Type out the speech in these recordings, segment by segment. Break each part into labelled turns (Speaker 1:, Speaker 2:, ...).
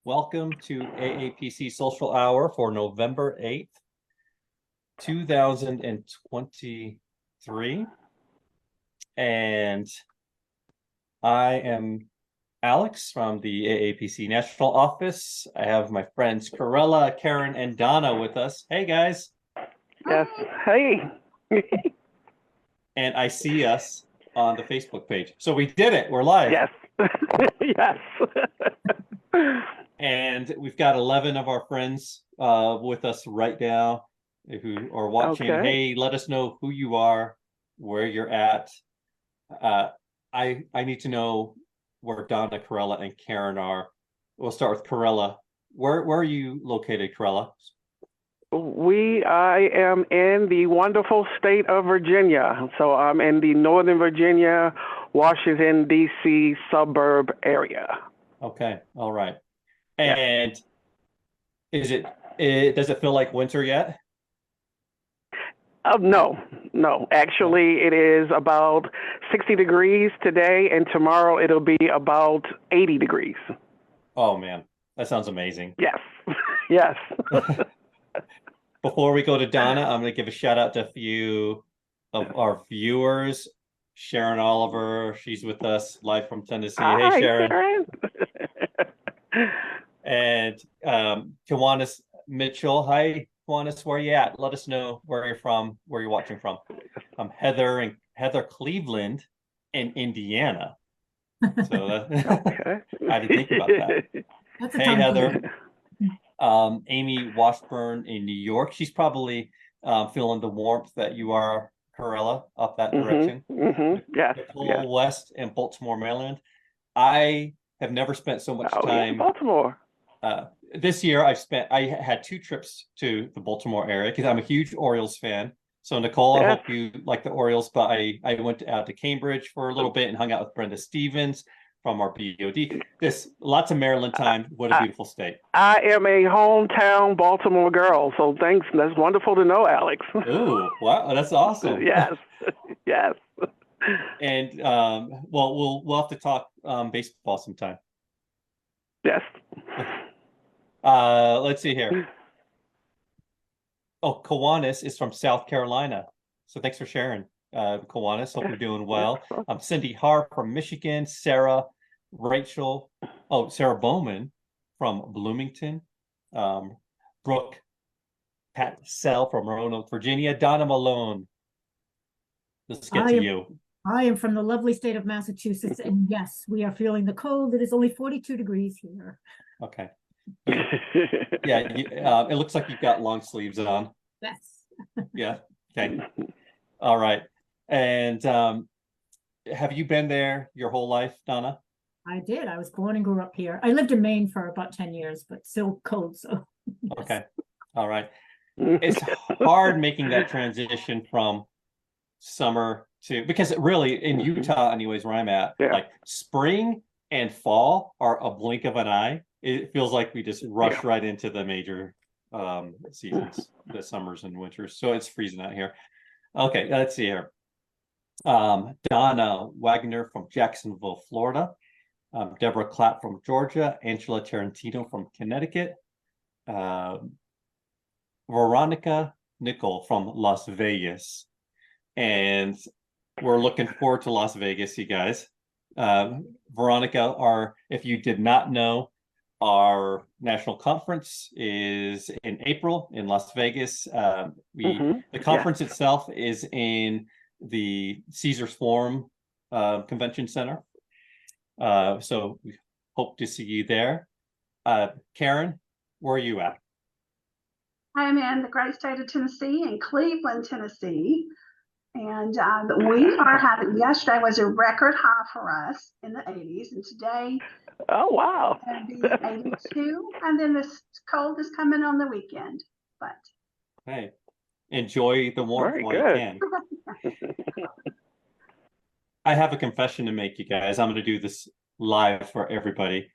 Speaker 1: Welcome to AAPC Social Hour for November 8th, 2023. And I am Alex from the AAPC National Office. I have my friends Corella, Karen, and Donna with us. Hey, guys.
Speaker 2: Yes. Hey.
Speaker 1: And I see us on the Facebook page. So we did it. We're live.
Speaker 2: Yes. Yes.
Speaker 1: And we've got 11 of our friends with us right now who are watching.
Speaker 2: Okay.
Speaker 1: Hey, let us know who you are, where you're at. I need to know where Donna, Corella, and Karen are. We'll start with Corella. Where are you located, Corella?
Speaker 2: I am in the wonderful state of Virginia. So I'm in the Northern Virginia, Washington, D.C. suburb area.
Speaker 1: Okay. All right.
Speaker 2: Yeah.
Speaker 1: And does it feel like winter yet?
Speaker 2: No. Actually, it is about 60 degrees today, and tomorrow it'll be about 80 degrees.
Speaker 1: Oh, man. That sounds amazing.
Speaker 2: Yes. Yes.
Speaker 1: Before we go to Donna, I'm going to give a shout out to a few of our viewers. Sharon Oliver, she's with us live from Tennessee.
Speaker 2: Hi,
Speaker 1: hey, Sharon.
Speaker 2: Sharon.
Speaker 1: And Kiwanis Mitchell. Hi, Kiwanis, where are you at? Let us know where you're from, where you're watching from. Heather Cleveland in Indiana. So
Speaker 2: Okay.
Speaker 1: I didn't think about that.
Speaker 3: That's a
Speaker 1: Hey,
Speaker 3: tongue
Speaker 1: Heather.
Speaker 3: twister.
Speaker 1: Amy Washburn in New York. She's probably feeling the warmth that you are, Corella, up that direction.
Speaker 2: Yes.
Speaker 1: Nicole
Speaker 2: Yes.
Speaker 1: West in Baltimore, Maryland. I have never spent so much time.
Speaker 2: Baltimore.
Speaker 1: This year, I had 2 trips to the Baltimore area because I'm a huge Orioles fan. So Nicole, I hope you like the Orioles, but I went out to Cambridge for a little bit and hung out with Brenda Stevens from our BOD. Lots of Maryland time. What a beautiful state.
Speaker 2: I am a hometown Baltimore girl, so thanks. That's wonderful to know, Alex.
Speaker 1: Ooh, wow, that's awesome.
Speaker 2: Yes. Yes.
Speaker 1: And well, we'll have to talk baseball sometime.
Speaker 2: Yes.
Speaker 1: Let's see here. Oh, Kiwanis is from South Carolina. So thanks for sharing, Kiwanis. Hope you're doing well. Cindy Har from Michigan. Sarah Bowman from Bloomington. Brooke Patsell from Roanoke, Virginia. Donna Malone. Let's get to you.
Speaker 3: I am from the lovely state of Massachusetts, and yes, we are feeling the cold. It is only 42 degrees here.
Speaker 1: Okay. Yeah, it looks like you've got long sleeves on.
Speaker 3: Yes.
Speaker 1: Yeah. Okay. All right. And have you been there your whole life, Donna?
Speaker 3: I did. I was born and grew up here. I lived in Maine for about 10 years, but still cold. So. Yes.
Speaker 1: Okay. All right. It's hard making that transition from summer to, because really in Utah, anyways, where I'm at, like spring and fall are a blink of an eye. It feels like we just rush right into the major seasons, the summers and winters. So it's freezing out here. Okay, let's see here. Donna Wagner from Jacksonville, Florida. Deborah Clapp from Georgia. Angela Tarantino from Connecticut. Veronica Nickel from Las Vegas. And we're looking forward to Las Vegas, you guys. Veronica, if you did not know, our national conference is in April in Las Vegas. The conference itself is in the Caesars Forum Convention Center. So we hope to see you there. Karen, where are you at?
Speaker 4: I'm in the great state of Tennessee, in Cleveland, Tennessee. And we are having, yesterday was a record high for us in the 80s. And today,
Speaker 2: oh, wow.
Speaker 4: It's going to be 82. And then this cold is coming on the weekend. But
Speaker 1: hey, enjoy the warmth while you can. I have a confession to make, you guys. I'm going to do this live for everybody.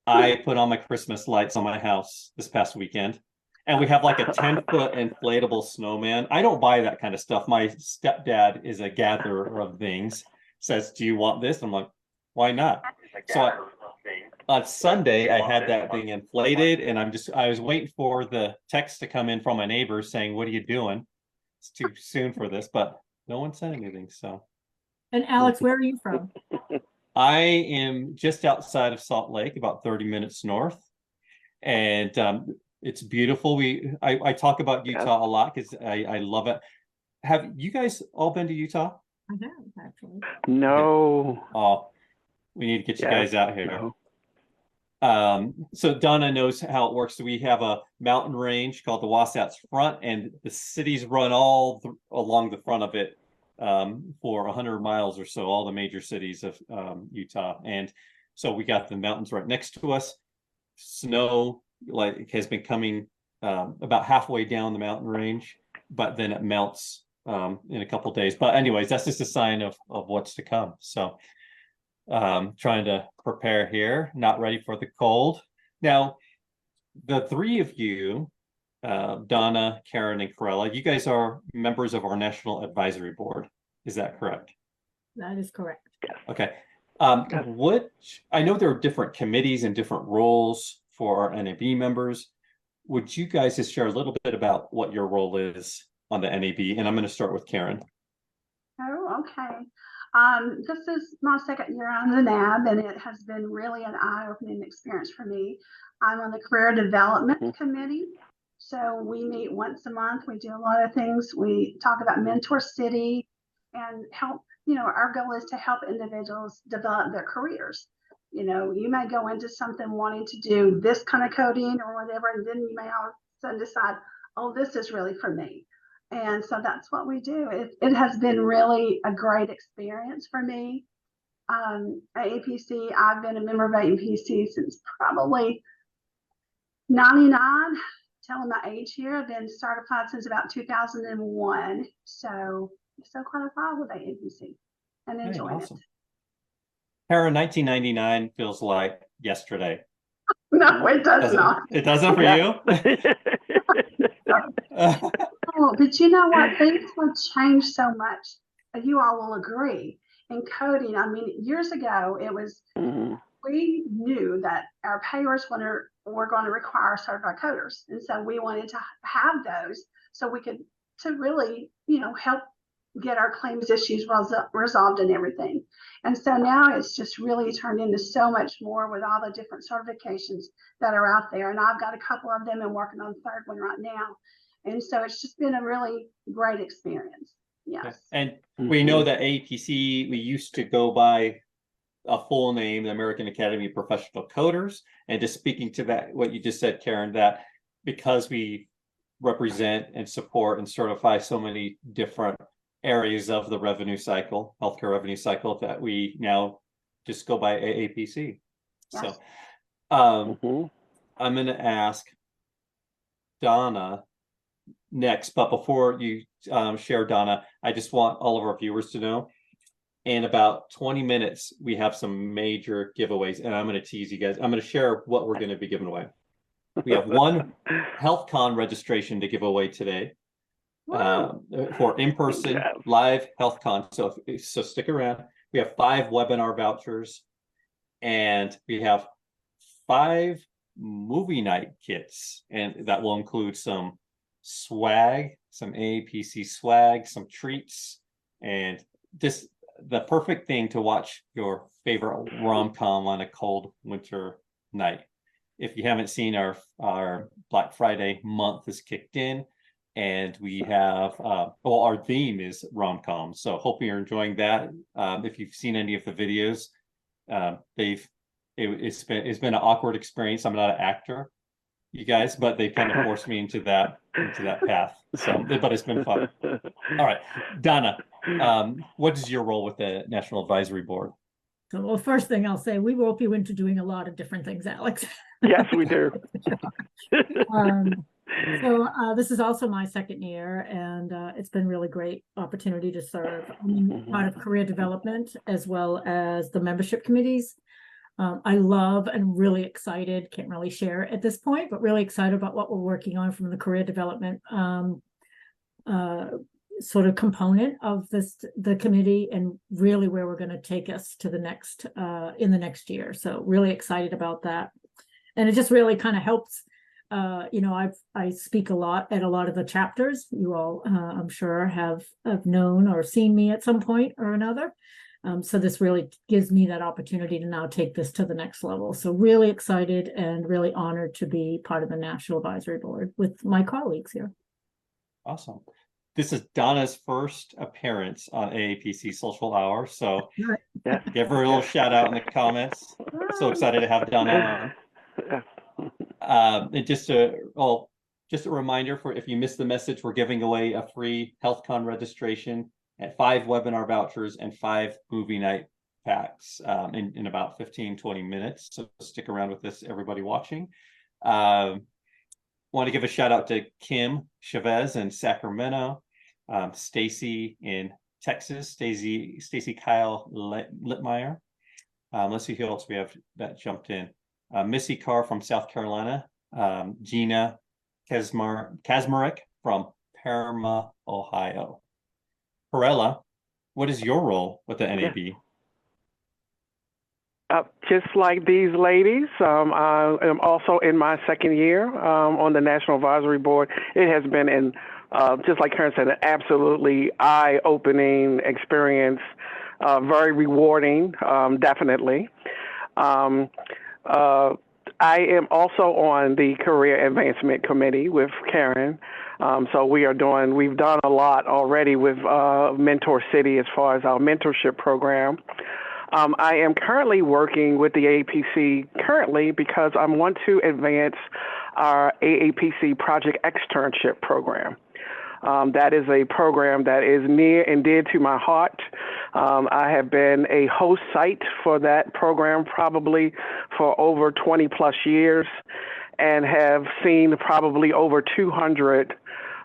Speaker 1: I put on my Christmas lights on my house this past weekend. And we have like a 10-foot inflatable snowman. I don't buy that kind of stuff. My stepdad is a gatherer of things. Says, do you want this? I'm like, why not? So on Sunday, I had that thing inflated, and I was waiting for the text to come in from my neighbors saying, "What are you doing? It's too soon for this," but no one said anything. So,
Speaker 3: And Alex, where are you from?
Speaker 1: I am just outside of Salt Lake, about 30 minutes north, and it's beautiful. I talk about Utah a lot because I love it. Have you guys all been to Utah?
Speaker 3: I have, actually.
Speaker 2: No.
Speaker 1: Oh, we need to get you guys out here.
Speaker 2: No.
Speaker 1: So Donna knows how it works. So we have a mountain range called the Wasatch Front, and the cities run all along the front of it for 100 miles or so, all the major cities of Utah. And so we got the mountains right next to us. Snow has been coming about halfway down the mountain range, but then it melts in a couple days. But anyways, that's just a sign of what's to come. So trying to prepare here, not ready for the cold. Now, the three of you, Donna, Karen, and Corella, you guys are members of our National Advisory Board. Is that correct?
Speaker 3: That is correct.
Speaker 1: Okay. I know there are different committees and different roles for our NAB members. Would you guys just share a little bit about what your role is on the NAB? And I'm going to start with Karen.
Speaker 4: Oh, okay. This is my second year on the NAB, and it has been really an eye-opening experience for me. I'm on the Career Development Committee. So we meet once a month. We do a lot of things. We talk about Mentor City and help, our goal is to help individuals develop their careers. You may go into something wanting to do this kind of coding or whatever, and then you may all of a sudden decide, oh, this is really for me. And so that's what we do. It has been really a great experience for me. AAPC, I've been a member of AAPC since probably 99, telling my age here. I've been certified since about 2001. So quite a while with AAPC and enjoying it.
Speaker 1: Karen, 1999 feels like yesterday.
Speaker 4: No, it does not.
Speaker 1: It doesn't for you?
Speaker 4: Oh, but you know what? Things have changed so much. You all will agree. In coding, I mean, years ago, it was, we knew that our payers were going to require certified coders. And so we wanted to have those so we could, to really, help get our claims issues resolved and everything. And so now it's just really turned into so much more with all the different certifications that are out there. And I've got a couple of them and working on the third one right now. And so it's just been a really great experience. Yes.
Speaker 1: And we know that AAPC, we used to go by a full name, the American Academy of Professional Coders. And just speaking to that, what you just said, Karen, that because we represent and support and certify so many different areas of the revenue cycle, healthcare revenue cycle, that we now just go by AAPC. Yes. So I'm going to ask Donna next, but before you share, Donna, I just want all of our viewers to know, in about 20 minutes, we have some major giveaways, and I'm going to tease you guys. I'm going to share what we're going to be giving away. We have one HealthCon registration to give away today for in-person live HealthCon. So stick around. We have 5 webinar vouchers, and we have 5 movie night kits, and that will include some swag, some AAPC swag, some treats, and just the perfect thing to watch your favorite rom-com on a cold winter night. If you haven't seen, our Black Friday month is kicked in, and we have our theme is rom-com. So hope you're enjoying that. If you've seen any of the videos, it's been an awkward experience. I'm not an actor, you guys, but they kind of forced me into that path. So, but it's been fun. All right, Donna, what is your role with the National Advisory Board?
Speaker 3: So, well, first thing I'll say, we rope you into doing a lot of different things, Alex.
Speaker 2: Yes, we do.
Speaker 3: This is also my second year, and it's been really great opportunity to serve. I'm part of career development as well as the membership committees. I love and really excited, can't really share at this point, but really excited about what we're working on from the career development sort of component of the committee, and really where we're going to take us to the next in the next year. So really excited about that. And it just really kind of helps. I speak a lot at a lot of the chapters. You all, I'm sure, have known or seen me at some point or another. So this really gives me that opportunity to now take this to the next level. So really excited and really honored to be part of the National Advisory Board with my colleagues here.
Speaker 1: Awesome. This is Donna's first appearance on AAPC Social Hour. So give her a little shout out in the comments. So excited to have Donna on. And just a reminder for if you missed the message, we're giving away a free HealthCon registration at 5 webinar vouchers and 5 movie night packs in about 15-20 minutes. So stick around with this, everybody watching. Want to give a shout out to Kim Chavez in Sacramento, Stacy in Texas, Stacy Kyle Littmeyer. Let's see who else we have that jumped in. Missy Carr from South Carolina, Gina Kazmarek from Parma, Ohio. Corella, what is your role with the NAB?
Speaker 2: Just like these ladies, I am also in my second year on the National Advisory Board. It has been, just like Karen said, an absolutely eye-opening experience, very rewarding, definitely. I am also on the Career Advancement Committee with Karen. So we've done a lot already with Mentor City as far as our mentorship program. I am currently working with the AAPC because I want to advance our AAPC Project Xternship program. That is a program that is near and dear to my heart. I have been a host site for that program probably for over 20 plus years and have seen probably over 200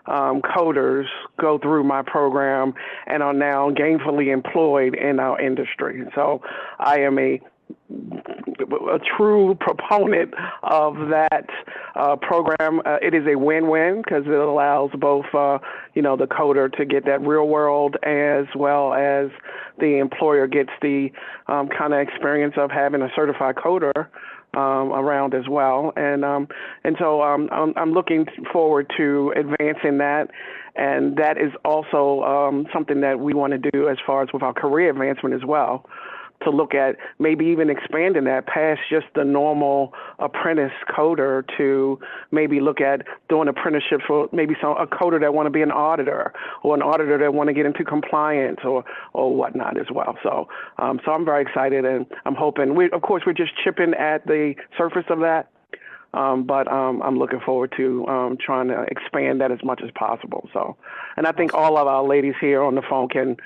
Speaker 2: coders go through my program and are now gainfully employed in our industry. So I am a true proponent of that program. It is a win-win because it allows both, the coder to get that real world as well as the employer gets the kind of experience of having a certified coder around as well. And so I'm looking forward to advancing that. And that is also something that we want to do as far as with our career advancement as well, to look at maybe even expanding that past just the normal apprentice coder to maybe look at doing apprenticeships for maybe a coder that want to be an auditor or an auditor that want to get into compliance or whatnot as well. So I'm very excited, and I'm hoping we're just chipping at the surface of that. But I'm looking forward to trying to expand that as much as possible. So, and I think all of our ladies here on the phone can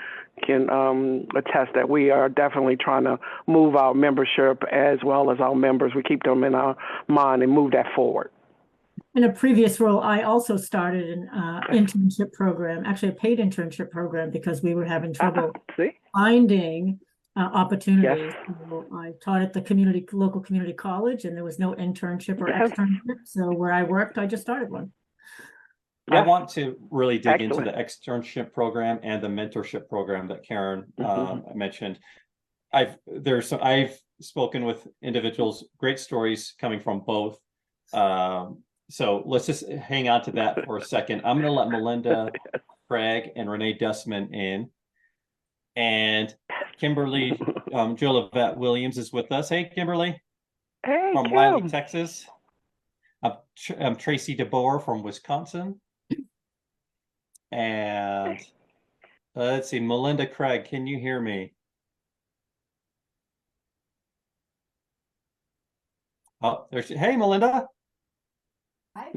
Speaker 2: attest that we are definitely trying to move our membership as well as our members. We keep them in our mind and move that forward.
Speaker 3: In a previous role, I also started an internship program, actually a paid internship program, because we were having trouble finding opportunities.
Speaker 2: Yes.
Speaker 3: So I taught at the local community college, and there was no internship or externship. So where I worked, I just started one.
Speaker 1: I want to really dig into the externship program and the mentorship program that Karen mentioned. I've spoken with individuals, great stories coming from both. So let's just hang on to that for a second. I'm going to let Melinda Craig and Renee Dustman in. And Kimberly Jolivet Williams is with us. Hey, Kimberly.
Speaker 2: Hey,
Speaker 1: from Wiley, Texas. I'm Tracy DeBoer from Wisconsin. And let's see, Melinda Craig, can you hear me? Oh, there's, hey, Melinda.
Speaker 5: Hi.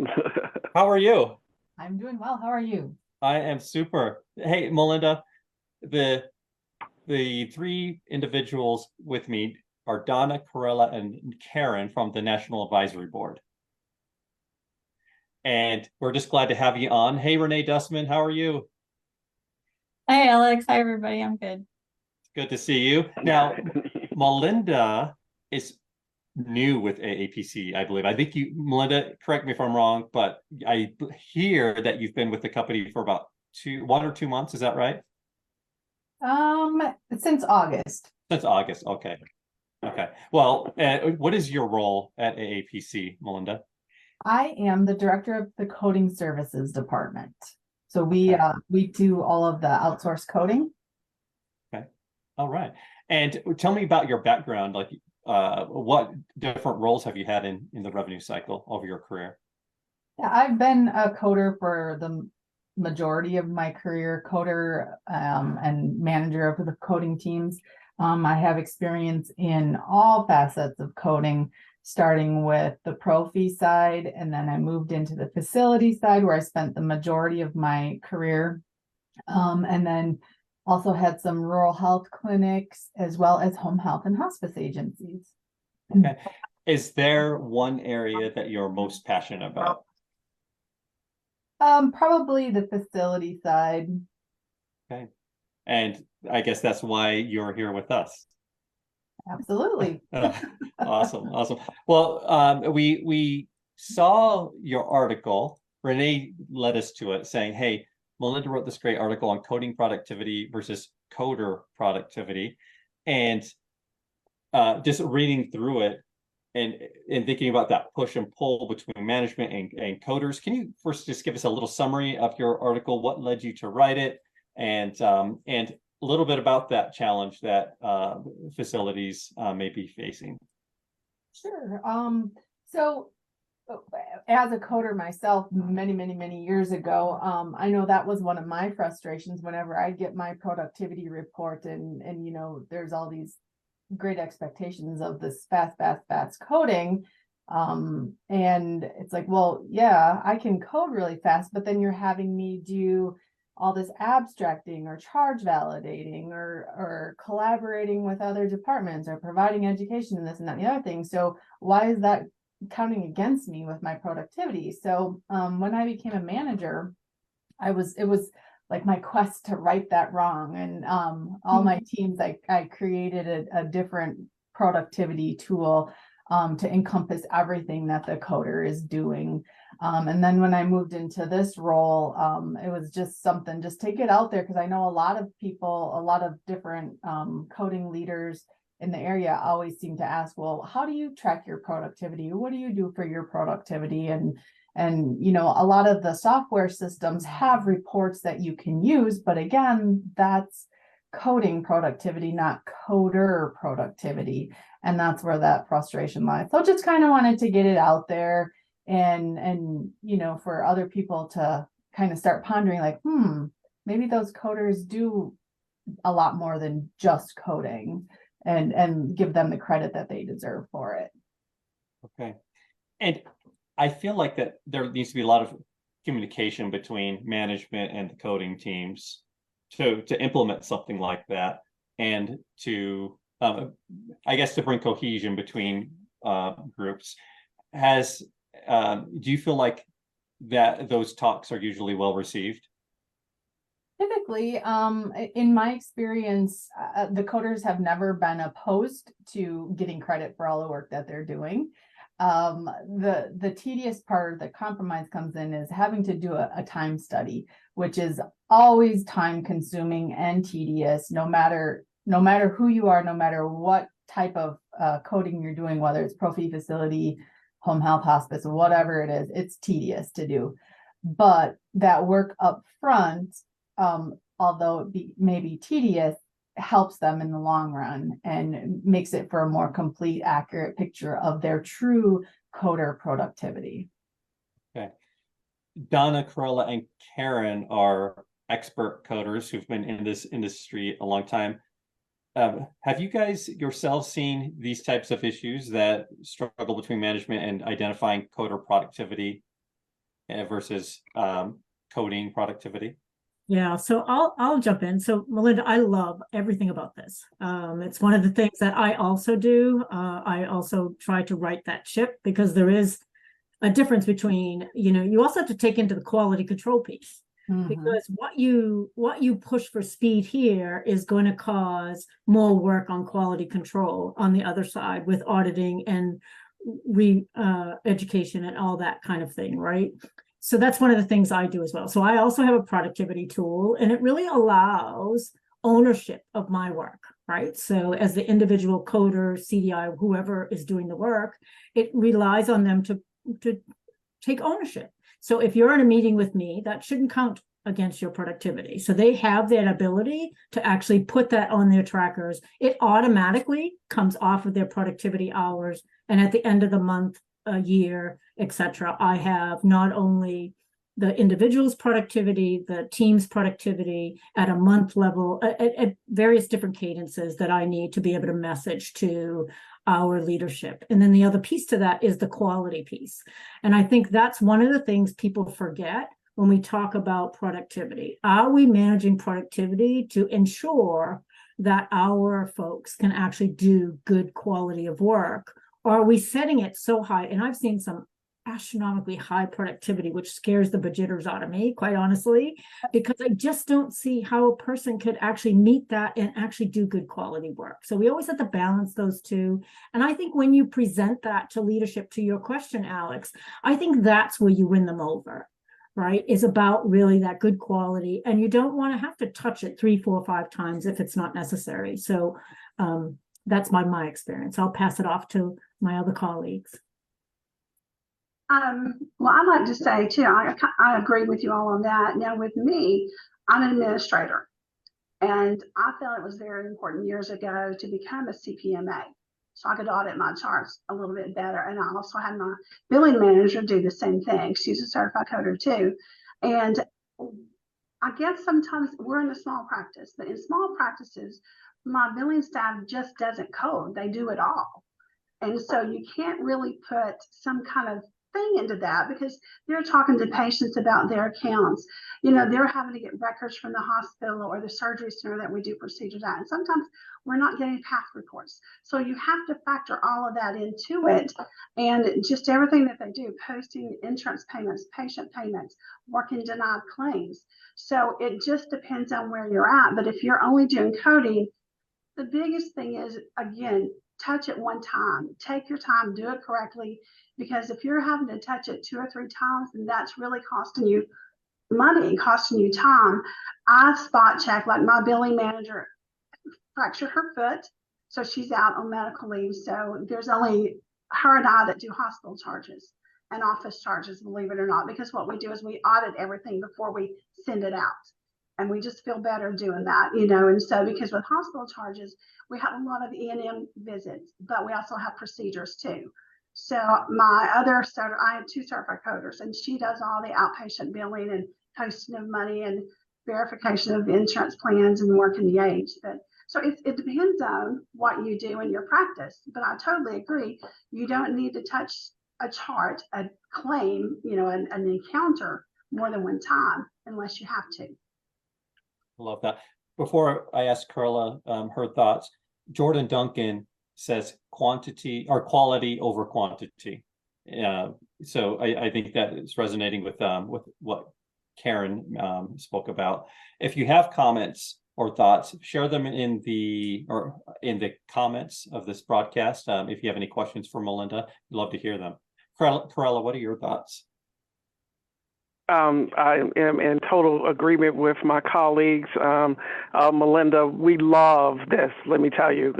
Speaker 1: How are you?
Speaker 5: I'm doing well. How are you?
Speaker 1: I am super. Hey, Melinda, the 3 individuals with me are Donna, Corella, and Karen from the National Advisory Board. And we're just glad to have you on. Hey, Renee Dustman, how are you?
Speaker 6: Hi, Alex. Hi, everybody. I'm good.
Speaker 1: It's good to see you. Now, Melinda is new with AAPC, I believe. I think you, Melinda, correct me if I'm wrong, but I hear that you've been with the company for about 1 or 2 months. Is that right?
Speaker 5: Since August.
Speaker 1: Since August. Okay. Okay. Well, what is your role at AAPC, Melinda?
Speaker 5: I am the director of the coding services department. So we do all of the outsourced coding.
Speaker 1: Okay. All right. And tell me about your background. Like, what different roles have you had in the revenue cycle over your career?
Speaker 5: Yeah, I've been a coder for the majority of my career, coder and manager of the coding teams. I have experience in all facets of coding, starting with the pro fee side, and then I moved into the facility side where I spent the majority of my career. And then also had some rural health clinics as well as home health and hospice agencies.
Speaker 1: Okay. Is there one area that you're most passionate about?
Speaker 5: Probably the facility side.
Speaker 1: Okay. And I guess that's why you're here with us.
Speaker 5: Absolutely.
Speaker 1: Awesome. Awesome. Well, we saw your article. Renee led us to it saying, hey, Melinda wrote this great article on coding productivity versus coder productivity. And just reading through it and thinking about that push and pull between management and coders, can you first just give us a little summary of your article? What led you to write it? And a little bit about that challenge that facilities may be facing.
Speaker 5: Sure. So as a coder myself, many years ago, I know that was one of my frustrations whenever I get my productivity report and you know, there's all these great expectations of this fast coding. And it's like, well, yeah, I can code really fast, but then you're having me do all this abstracting or charge validating or collaborating with other departments or providing education and this and that and the other thing. So why is that counting against me with my productivity? So when I became a manager, it was like my quest to right that wrong. And all my teams, I created a different productivity tool to encompass everything that the coder is doing. And then when I moved into this role, it was just something just to get out there, because I know a lot of people, a lot of different coding leaders in the area always seem to ask, well, how do you track your productivity? What do you do for your productivity? And you know, a lot of the software systems have reports that you can use, but again, that's coding productivity, not coder productivity. And that's where that frustration lies. So just kind of wanted to get it out there and you know, for other people to kind of start pondering like, maybe those coders do a lot more than just coding, and give them the credit that they deserve for it.
Speaker 1: Okay. And I feel like that there needs to be a lot of communication between management and the coding teams to implement something like that, and to I guess to bring cohesion between groups. Do you feel like that those talks are usually well received?
Speaker 5: Typically, in my experience, the coders have never been opposed to getting credit for all the work that they're doing. The tedious part, the compromise comes in, is having to do a time study, which is always time consuming and tedious, no matter who you are, no matter what type of coding you're doing, whether it's pro fee, facility, home health, hospice, whatever it is, it's tedious to do. But that work up front, although it may be tedious, helps them in the long run and makes it for a more complete, accurate picture of their true coder productivity.
Speaker 1: Okay. Donna, Corolla, and Karen are expert coders who've been in this industry a long time. Have you guys yourselves seen these types of issues that struggle between management and identifying coder productivity versus coding productivity?
Speaker 3: Yeah, so I'll jump in. So Melinda, I love everything about this. It's one of the things that I also do. I also try to right that ship, because there is a difference between, you know, you also have to take into the quality control piece, because what you push for speed here is going to cause more work on quality control on the other side with auditing and education and all that kind of thing, right? So that's one of the things I do as well. So I also have a productivity tool, and it really allows ownership of my work, right? So as the individual coder, CDI, whoever is doing the work, it relies on them to take ownership. So if you're in a meeting with me, that shouldn't count against your productivity. So they have that ability to actually put that on their trackers. It automatically comes off of their productivity hours. And at the end of the month, a year, etc., I have not only the individual's productivity, the team's productivity at a month level, at various different cadences that I need to be able to message to our leadership. And then the other piece to that is the quality piece. And I think that's one of the things people forget when we talk about productivity. Are we managing productivity to ensure that our folks can actually do good quality of work? Or are we setting it so high? And I've seen some astronomically high productivity, which scares the bejitters out of me, quite honestly, because I just don't see how a person could actually meet that and actually do good quality work. So we always have to balance those two. And I think when you present that to leadership, to your question, Alex, I think that's where you win them over, right? Is about really that good quality. And you don't want to have to touch it 3, 4, 5 times if it's not necessary. So that's my experience. I'll pass it off to my other colleagues.
Speaker 4: Well, I'd like to say too, I agree with you all on that. Now with me, I'm an administrator, and I felt it was very important years ago to become a CPMA so I could audit my charts a little bit better. And I also had my billing manager do the same thing. She's a certified coder too. And I guess sometimes we're in a small practice, but in small practices, my billing staff just doesn't code. They do it all. And so you can't really put some kind of thing into that because they're talking to patients about their accounts. You know, they're having to get records from the hospital or the surgery center that we do procedures at. And sometimes we're not getting path reports. So you have to factor all of that into it. And just everything that they do, posting insurance payments, patient payments, working denied claims. So it just depends on where you're at. But if you're only doing coding, the biggest thing is, again, touch it one time. Take your time, do it correctly, because if you're having to touch it 2 or 3 times, then that's really costing you money and costing you time. I spot check, like my billing manager fractured her foot, so she's out on medical leave. So there's only her and I that do hospital charges and office charges, believe it or not, because what we do is we audit everything before we send it out. And we just feel better doing that, you know. And so because with hospital charges, we have a lot of E&M visits, but we also have procedures too. So my other starter, I have 2 certified coders, and she does all the outpatient billing and posting of money and verification of insurance plans and working the age. But so it depends on what you do in your practice. But I totally agree. You don't need to touch a chart, a claim, you know, an encounter more than one time unless you have to.
Speaker 1: Love that. Before I ask Carla her thoughts, Jordan Duncan says quantity or quality over quantity. So I think that is resonating with what Karen spoke about. If you have comments or thoughts, share them in the comments of this broadcast. If you have any questions for Melinda, we'd love to hear them. Carla, what are your thoughts?
Speaker 2: I am in total agreement with my colleagues. Melinda, we love this, let me tell you.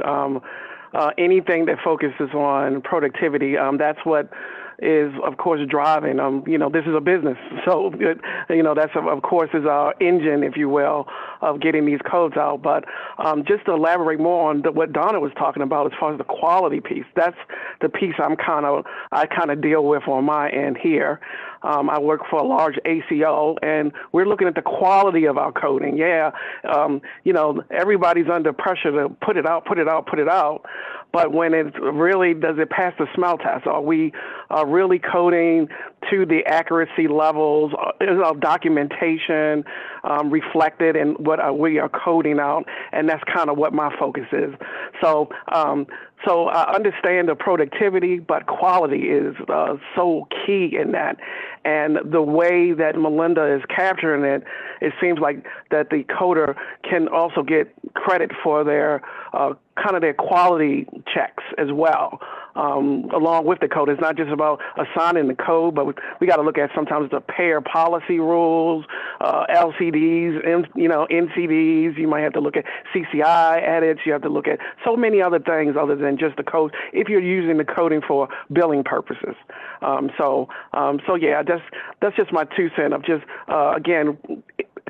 Speaker 2: Anything that focuses on productivity, that's what is, of course, driving. You know, this is a business. So, you know, that's, of course, is our engine, if you will, of getting these codes out. But just to elaborate more on what Donna was talking about as far as the quality piece, that's the piece I kind of deal with on my end here. I work for a large ACO, and we're looking at the quality of our coding. Yeah, you know, everybody's under pressure to put it out. But when it really, does it pass the smell test? Are we really coding to the accuracy levels? Is our documentation reflected in what we are coding out? And that's kind of what my focus is. So I understand the productivity, but quality is so key in that. And the way that Melinda is capturing it, it seems like that the coder can also get credit for their kind of their quality checks as well. along with the code. It's not just about assigning the code, but we got to look at sometimes the pair policy rules, LCDs, NCDs. You might have to look at CCI edits. You have to look at so many other things other than just the code if you're using the coding for billing purposes. So yeah, that's just my 2 cents of just, again,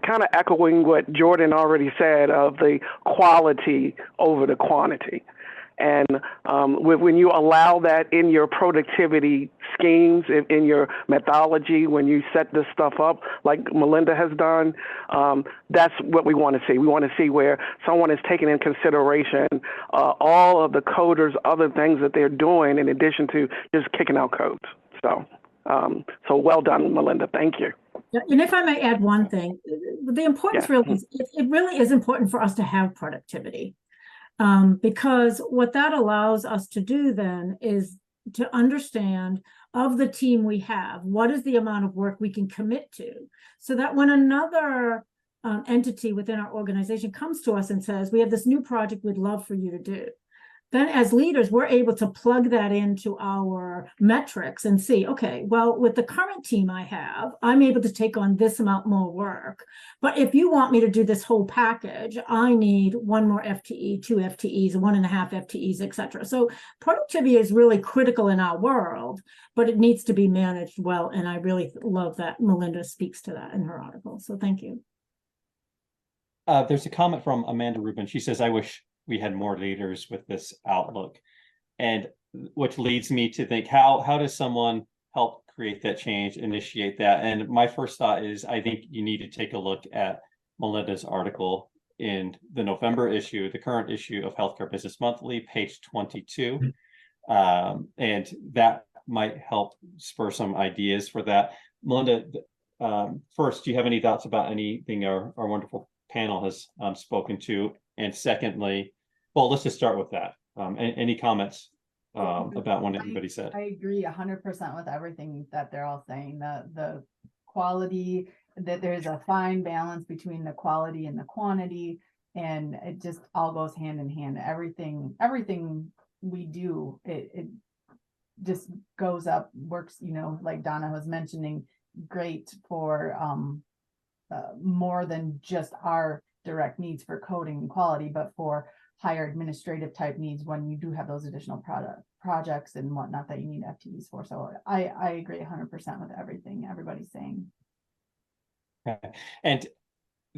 Speaker 2: kind of echoing what Jordan already said of the quality over the quantity. And when you allow that in your productivity schemes, in your methodology, when you set this stuff up like Melinda has done, that's what we want to see. We want to see where someone is taking in consideration all of the coders, other things that they're doing in addition to just kicking out codes. So well done, Melinda. Thank you.
Speaker 3: And if I may add one thing, the importance really is, it really is important for us to have productivity. Because what that allows us to do then is to understand of the team we have, what is the amount of work we can commit to, so that when another entity within our organization comes to us and says, we have this new project we'd love for you to do, then as leaders, we're able to plug that into our metrics and see, okay, well, with the current team I have, I'm able to take on this amount more work. But if you want me to do this whole package, I need 1 more FTE, 2 FTEs, 1.5 FTEs, et cetera. So productivity is really critical in our world, but it needs to be managed well. And I really love that Melinda speaks to that in her article. So thank you.
Speaker 1: There's a comment from Amanda Rubin. She says, I wish we had more leaders with this outlook, and which leads me to think, how does someone help create that change, initiate that? And my first thought is, I think you need to take a look at Melinda's article in the November issue, the current issue of Healthcare Business Monthly, page 22. And that might help spur some ideas for that. Melinda, first, do you have any thoughts about anything our wonderful panel has spoken to? And secondly, well, let's just start with that. Any comments about what everybody said?
Speaker 5: I agree 100% with everything that they're all saying. The quality, that there's a fine balance between the quality and the quantity, and it just all goes hand in hand. Everything we do, it just goes up, works, like Donna was mentioning, great for more than just our direct needs for coding and quality, but for higher administrative type needs when you do have those additional projects and whatnot that you need FTEs for. So I agree 100% with everything everybody's saying.
Speaker 1: Okay. And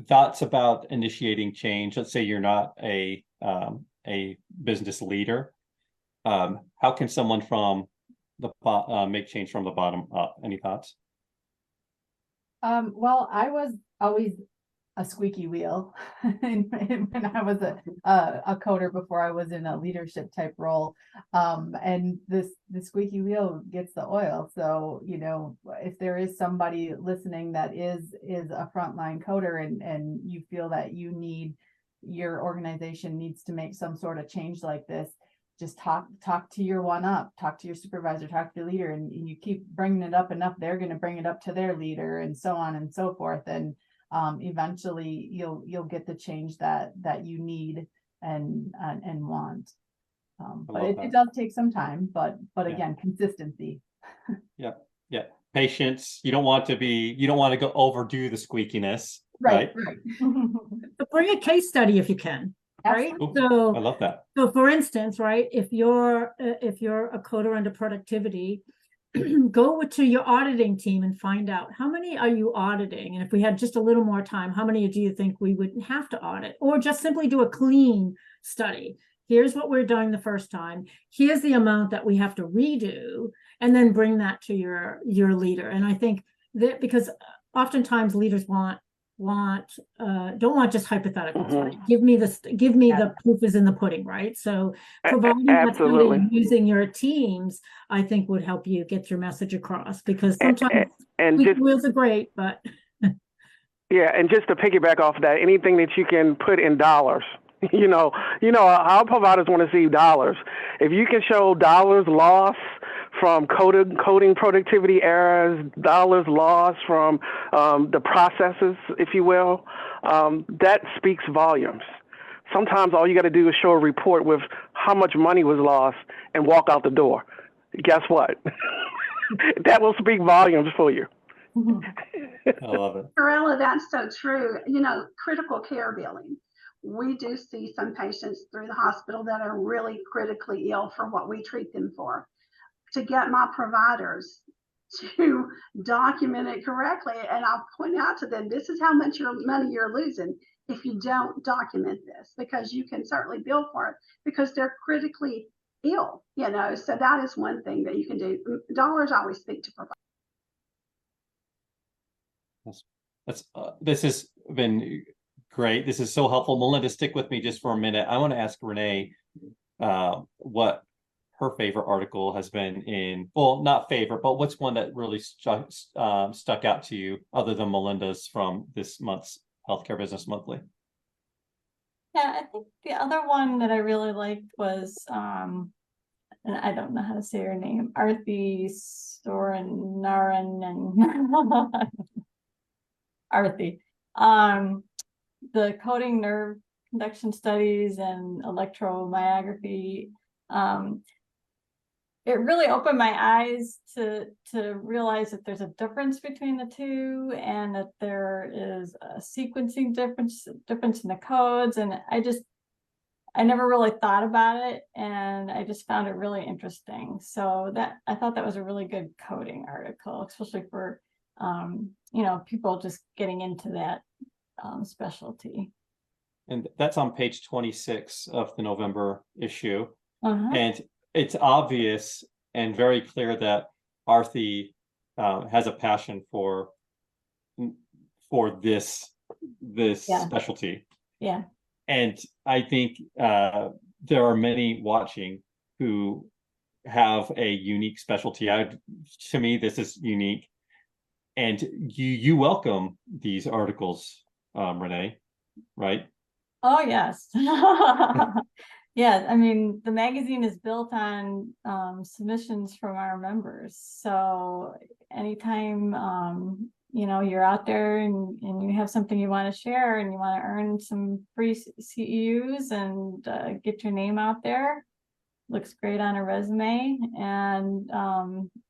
Speaker 1: thoughts about initiating change? Let's say you're not a business leader. How can someone from the make change from the bottom up? Any thoughts?
Speaker 5: Well, I was always a squeaky wheel and when I was a coder before I was in a leadership type role, and the squeaky wheel gets the oil. So if there is somebody listening that is a frontline coder and you feel that your organization needs to make some sort of change like this, just talk to your talk to your supervisor, talk to your leader, and you keep bringing it up enough, they're going to bring it up to their leader, and so on and so forth. And eventually you'll get the change that you need and want. But it does take some time, but again, consistency.
Speaker 1: Yeah. Patience. You don't want to go overdo the squeakiness. Right.
Speaker 3: But bring a case study if you can. Right.
Speaker 1: Ooh,
Speaker 3: So
Speaker 1: I love that.
Speaker 3: So for instance, right, if you're a coder under productivity, go to your auditing team and find out how many are you auditing, and if we had just a little more time, how many do you think we wouldn't have to audit, or just simply do a clean study. Here's what we're doing the first time, here's the amount that we have to redo, and then bring that to your leader. And I think that because oftentimes leaders don't want just hypotheticals, right? Give me the proof is in the pudding, right? So providing that somebody using your teams, I think, would help you get your message across, because sometimes wheels are great, but
Speaker 2: yeah, and just to piggyback off of that, anything that you can put in dollars, our providers want to see dollars. If you can show dollars lost from coding productivity errors, dollars lost from the processes, if you will, that speaks volumes. Sometimes all you got to do is show a report with how much money was lost and walk out the door. Guess what? That will speak volumes for you.
Speaker 1: I love it.
Speaker 4: Corella, that's so true. You know, critical care billing. We do see some patients through the hospital that are really critically ill for what we treat them for. To get my providers to document it correctly, and I'll point out to them, this is how much money you're losing if you don't document this, because you can certainly bill for it because they're critically ill, you know. So that is one thing that you can do. Dollars always speak to providers.
Speaker 1: This has been great. This is so helpful. Melinda, stick with me just for a minute. I want to ask Renee what her favorite article has been in, well, not favorite, but what's one that really stuck out to you other than Melinda's from this month's Healthcare Business Monthly?
Speaker 6: Yeah, I think the other one that I really liked was, and I don't know how to say her name, Arthi Soranaran and Arthi. The coding nerve conduction studies and electromyography. It really opened my eyes to realize that there's a difference between the two, and that there is a sequencing difference in the codes. And I never really thought about it, and I just found it really interesting. So I thought that was a really good coding article, especially for people just getting into that specialty.
Speaker 1: And that's on page 26 of the November issue.
Speaker 6: And
Speaker 1: it's obvious and very clear that Arthi has a passion for this specialty.
Speaker 6: Yeah.
Speaker 1: And I think there are many watching who have a unique specialty. To me, this is unique. And you welcome these articles, Renee, right?
Speaker 6: Oh, yes. Yeah, I mean, the magazine is built on submissions from our members. So anytime you're out there and you have something you want to share and you want to earn some free CEUs and get your name out there, looks great on a resume. And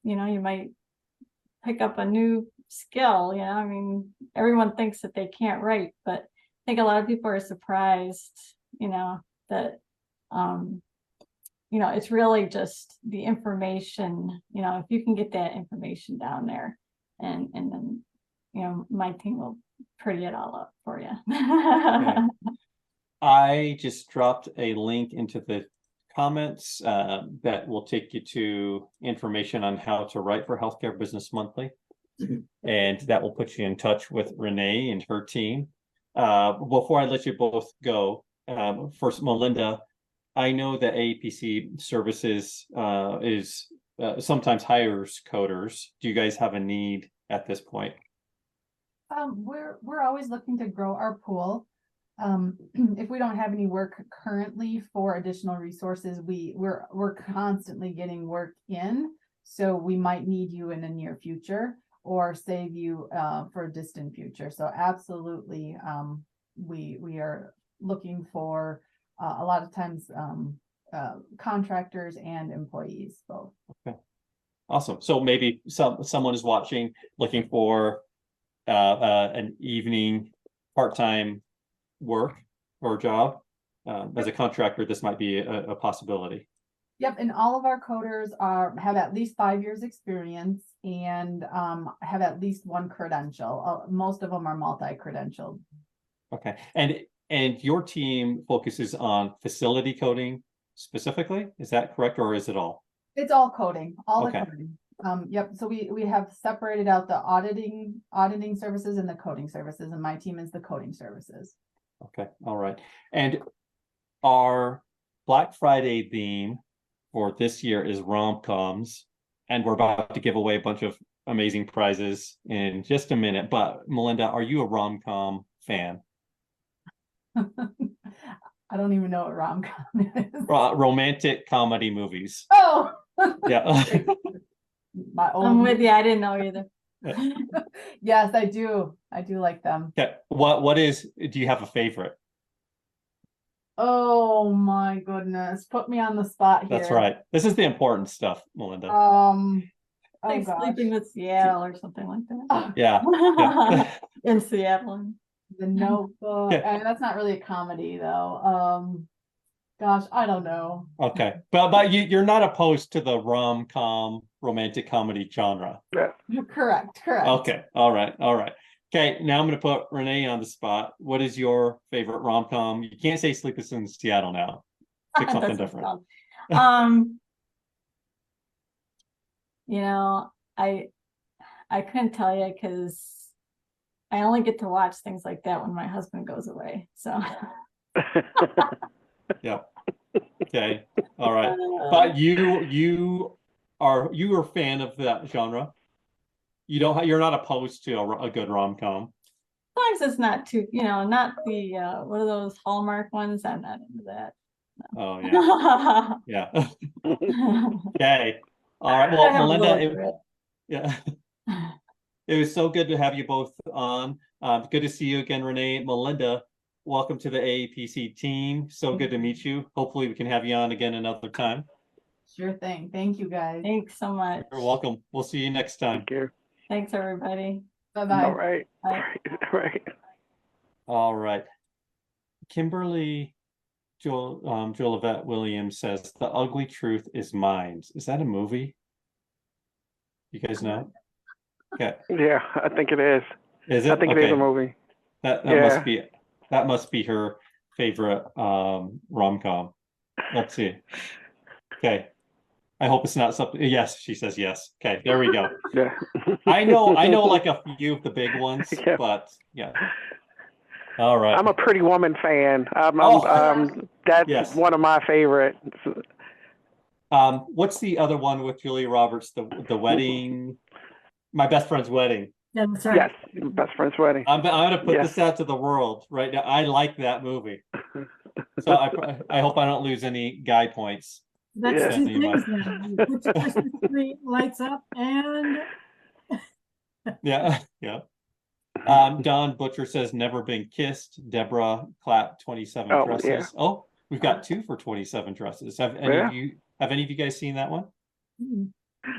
Speaker 6: you might pick up a new skill. I mean, everyone thinks that they can't write, but I think a lot of people are surprised that it's really just the information. If you can get that information down there, and then my team will pretty it all up for you.
Speaker 1: Okay. I just dropped a link into the comments that will take you to information on how to write for Healthcare Business Monthly, and that will put you in touch with Renee and her team. Before I let you both go, first, Melinda, I know that AAPC Services is sometimes hires coders. Do you guys have a need at this point?
Speaker 5: We're always looking to grow our pool. If we don't have any work currently for additional resources, we're constantly getting work in. So we might need you in the near future or save you for a distant future. So absolutely, we are looking for a lot of times contractors and employees both.
Speaker 1: Okay, awesome. So maybe someone is watching looking for an evening part-time work or job. As a contractor, this might be a possibility.
Speaker 5: Yep, and all of our coders have at least 5 years experience and have at least one credential. Most of them are multi-credentialed.
Speaker 1: Okay, and your team focuses on facility coding specifically, is that correct, or is it all?
Speaker 5: It's all coding, all
Speaker 1: Okay.
Speaker 5: the coding. Yep, so we have separated out the auditing services and the coding services, and my team is the coding services.
Speaker 1: Okay, all right. And our Black Friday theme for this year is rom-coms, and we're about to give away a bunch of amazing prizes in just a minute. But Melinda, are you a rom-com fan?
Speaker 5: I don't even know what rom-com is.
Speaker 1: Romantic comedy movies.
Speaker 5: Oh,
Speaker 1: Yeah.
Speaker 6: I'm with you. I didn't know either.
Speaker 5: Yes, I do like them.
Speaker 1: Okay. Do you have a favorite?
Speaker 5: Oh my goodness. Put me on the spot here.
Speaker 1: That's right. This is the important stuff, Melinda.
Speaker 5: Oh
Speaker 6: Like
Speaker 5: gosh.
Speaker 6: Sleeping with Seattle or something like that.
Speaker 5: Oh,
Speaker 1: Yeah.
Speaker 6: In Seattle.
Speaker 5: The Notebook.
Speaker 1: Yeah.
Speaker 5: That's not really a comedy though. Gosh, I don't know.
Speaker 1: Okay. But you're not opposed to the rom-com romantic comedy genre.
Speaker 2: Yeah.
Speaker 5: Correct.
Speaker 1: Okay. All right. Okay. Now I'm going to put Renee on the spot. What is your favorite rom-com? You can't say Sleepless in Seattle now. Pick something
Speaker 6: That's
Speaker 1: different.
Speaker 6: You know, I couldn't tell you because I only get to watch things like that when my husband goes away. So
Speaker 1: Yep. Okay. All right. But you are a fan of that genre. You're not opposed to a good rom-com.
Speaker 6: sometimes it's not too, not the what are those Hallmark ones? I'm not into that.
Speaker 1: Oh yeah. Yeah. Okay. All right. Well, Melinda, yeah. It was so good to have you both on. Good to see you again, Renee. Melinda, welcome to the AAPC team. So good to meet you. Hopefully we can have you on again another time.
Speaker 5: Sure thing. Thank you guys.
Speaker 6: Thanks so much.
Speaker 1: You're welcome. We'll see you next time.
Speaker 2: Thank you.
Speaker 6: Thanks, everybody.
Speaker 5: Bye-bye.
Speaker 2: All right.
Speaker 6: Bye.
Speaker 2: Right.
Speaker 1: All right. Kimberly Jolivet Williams says, "The ugly truth is minds." Is that a movie? You guys know? Okay.
Speaker 2: Yeah, I think it is.
Speaker 1: Is it?
Speaker 2: I think it is a movie.
Speaker 1: That
Speaker 2: Yeah.
Speaker 1: must be her favorite rom-com. Let's see. Okay. I hope it's not something. Yes, she says yes. Okay, there we go.
Speaker 2: Yeah.
Speaker 1: I know like a few of the big ones,
Speaker 2: Yeah.
Speaker 1: but yeah. All right.
Speaker 2: I'm a Pretty Woman fan. That's
Speaker 1: Yes.
Speaker 2: one of my favorites.
Speaker 1: What's the other one with Julia Roberts? The wedding, My Best Friend's Wedding.
Speaker 3: Yeah, that's right.
Speaker 2: Yes, Best Friend's Wedding.
Speaker 1: I'm gonna put
Speaker 2: Yes.
Speaker 1: this out to the world right now. I like that movie. So I hope I don't lose any guy points.
Speaker 3: That's
Speaker 2: Yeah.
Speaker 3: two things now. You put your Christmas tree lights up and
Speaker 1: Yeah, yeah. Don Butcher says never been kissed. Deborah Clapp 27
Speaker 2: Oh,
Speaker 1: dresses.
Speaker 2: yeah.
Speaker 1: Oh, we've got 2 for 27 dresses. Have any of you guys seen that one?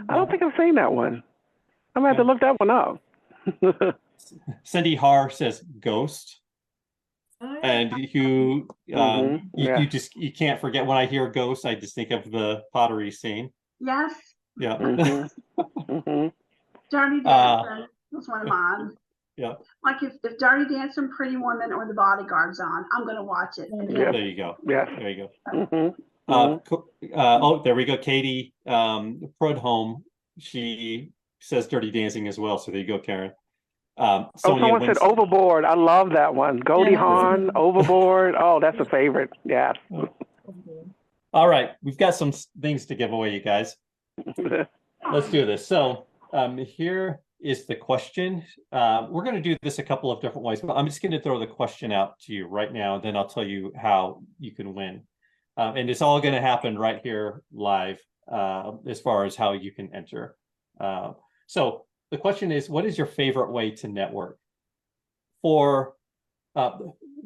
Speaker 2: I don't think I've seen that one. I'm gonna have to look that one up.
Speaker 1: Cindy Har says Ghost. And you you can't forget when I hear Ghost, I just think of the pottery scene.
Speaker 4: Yes.
Speaker 1: Yeah.
Speaker 4: Dirty Dancing was one of mine.
Speaker 1: Yeah.
Speaker 4: Like if Dirty Dancing, Pretty Woman, or The Bodyguard's on, I'm going to watch it.
Speaker 2: Yeah.
Speaker 1: There you go.
Speaker 2: Yeah.
Speaker 1: There you go. Oh, there we go. Katie Prudhomme, she says Dirty Dancing as well. So there you go, Karen.
Speaker 2: Someone said Overboard. I love that one. Goldie Hawn, Overboard. Oh, that's a favorite. Yeah.
Speaker 1: All right, we've got some things to give away, you guys. Let's do this. So here is the question. We're going to do this a couple of different ways, but I'm just going to throw the question out to you right now, and then I'll tell you how you can win. And it's all going to happen right here live as far as how you can enter. So the question is, what is your favorite way to network?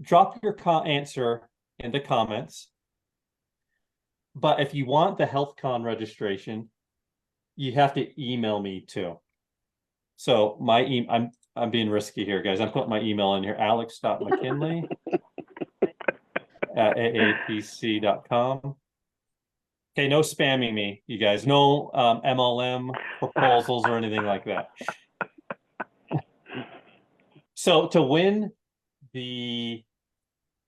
Speaker 1: Drop your answer in the comments. But if you want the HealthCon registration, you have to email me too. So I'm being risky here, guys. I'm putting my email in here, alex.mckinley at aapc.com. Okay, no spamming me, you guys. No MLM proposals or anything like that. So to win the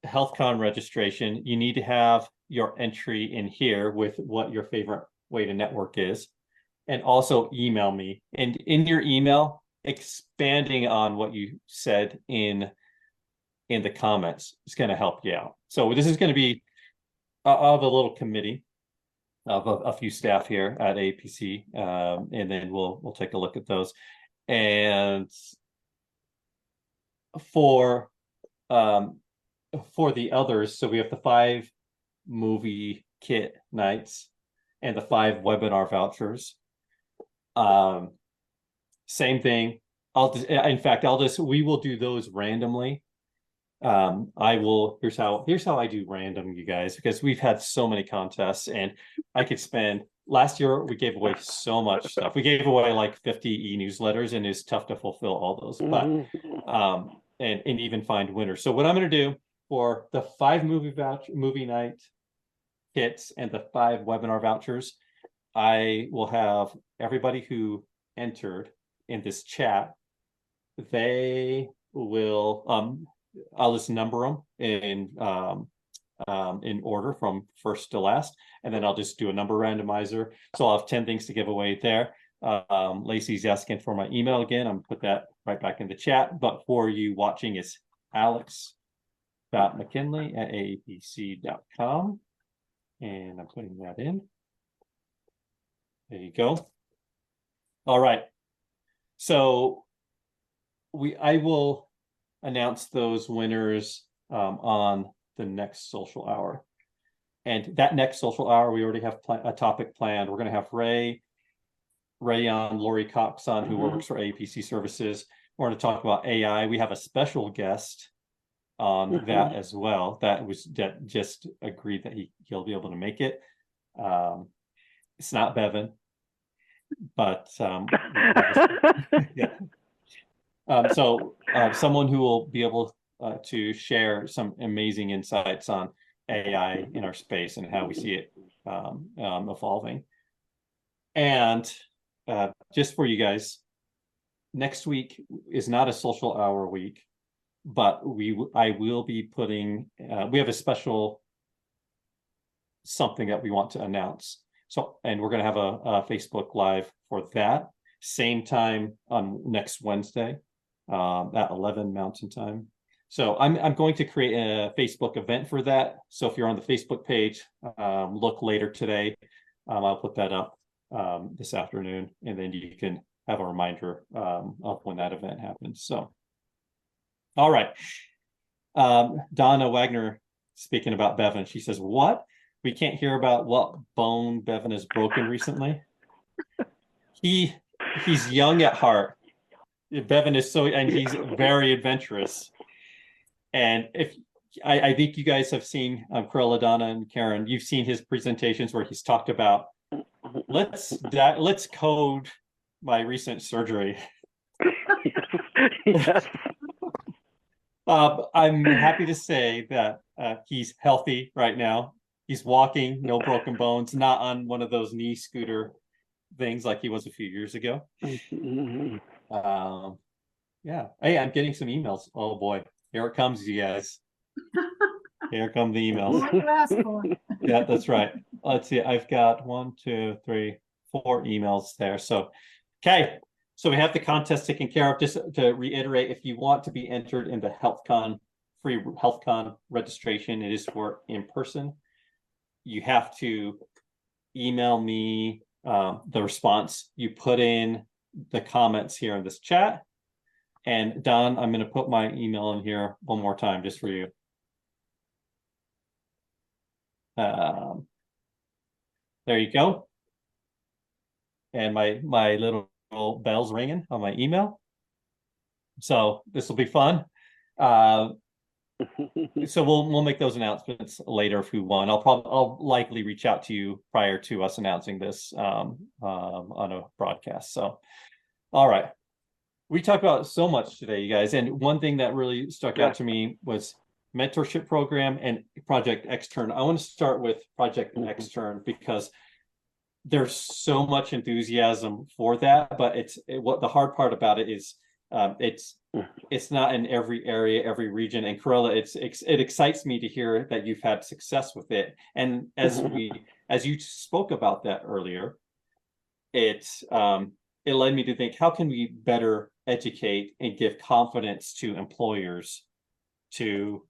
Speaker 1: HealthCon registration, you need to have your entry in here with what your favorite way to network is, and also email me. And in your email, expanding on what you said in the comments is going to help you out. So this is going to be of a little committee of a few staff here at AAPC, and then we'll take a look at those. And for the others, so we have the 5 movie kit nights and the 5 webinar vouchers. Same thing. We will do those randomly, here's how I do random, you guys, because we've had so many contests, and I could spend last year we gave away so much stuff. We gave away like 50 e-newsletters, and it's tough to fulfill all those, but and even find winners. So what I'm going to do for the 5 movie night kits and the 5 webinar vouchers, I will have everybody who entered in this chat, they will I'll just number them in order from first to last, and then I'll just do a number randomizer. So I'll have 10 things to give away there. Lacey's asking for my email again. I'm gonna put that right back in the chat. But for you watching, it's alex.mckinley@aapc.com, and I'm putting that in. There you go. All right. So I will announce those winners on the next social hour. And that next social hour, we already have a topic planned. We're going to have Ray on, Lori Cox on, who works for AAPC Services. We're going to talk about AI. We have a special guest on that as well. That just agreed that he'll be able to make it. It's not Bevan, but yeah. So someone who will be able to share some amazing insights on AI in our space and how we see it evolving. And just for you guys, next week is not a social hour week, but I will be putting, we have a special something that we want to announce. So, and we're going to have a Facebook Live for that same time on next Wednesday. At 11 Mountain Time. So I'm going to create a Facebook event for that. So if you're on the Facebook page, look later today. I'll put that up this afternoon, and then you can have a reminder of when that event happens. So, all right. Donna Wagner speaking about Bevan. She says, "What? We can't hear about what bone Bevan has broken recently." He's young at heart. Bevan is and he's very adventurous. And if I think you guys have seen Cruella, Donna, and Karen, you've seen his presentations where he's talked about let's code my recent surgery.
Speaker 2: Yes.
Speaker 1: I'm happy to say that he's healthy right now. He's walking, no broken bones, not on one of those knee scooter things like he was a few years ago. Yeah. Hey, I'm getting some emails. Oh boy, here it comes, you guys. Here come the emails. Yeah, that's right. Let's see. I've got 1, 2, 3, 4 emails there. So, okay. So we have the contest taken care of. Just to reiterate, if you want to be entered in the free HealthCon registration, it is for in person. You have to email me the response. You put in the comments here in this chat. And Don, I'm going to put my email in here one more time just for you. There you go. And my little bell's ringing on my email. So this will be fun. So we'll make those announcements later if we want. I'll likely reach out to you prior to us announcing this on a broadcast. So, all right. We talked about so much today, you guys. And one thing that really stuck out to me was mentorship program and Project Xtern. I want to start with Project Xtern because there's so much enthusiasm for that, but what the hard part about it is it's not in every area, every region. And Cruella, it excites me to hear that you've had success with it. And as you spoke about that earlier, it led me to think, how can we better educate and give confidence to employers to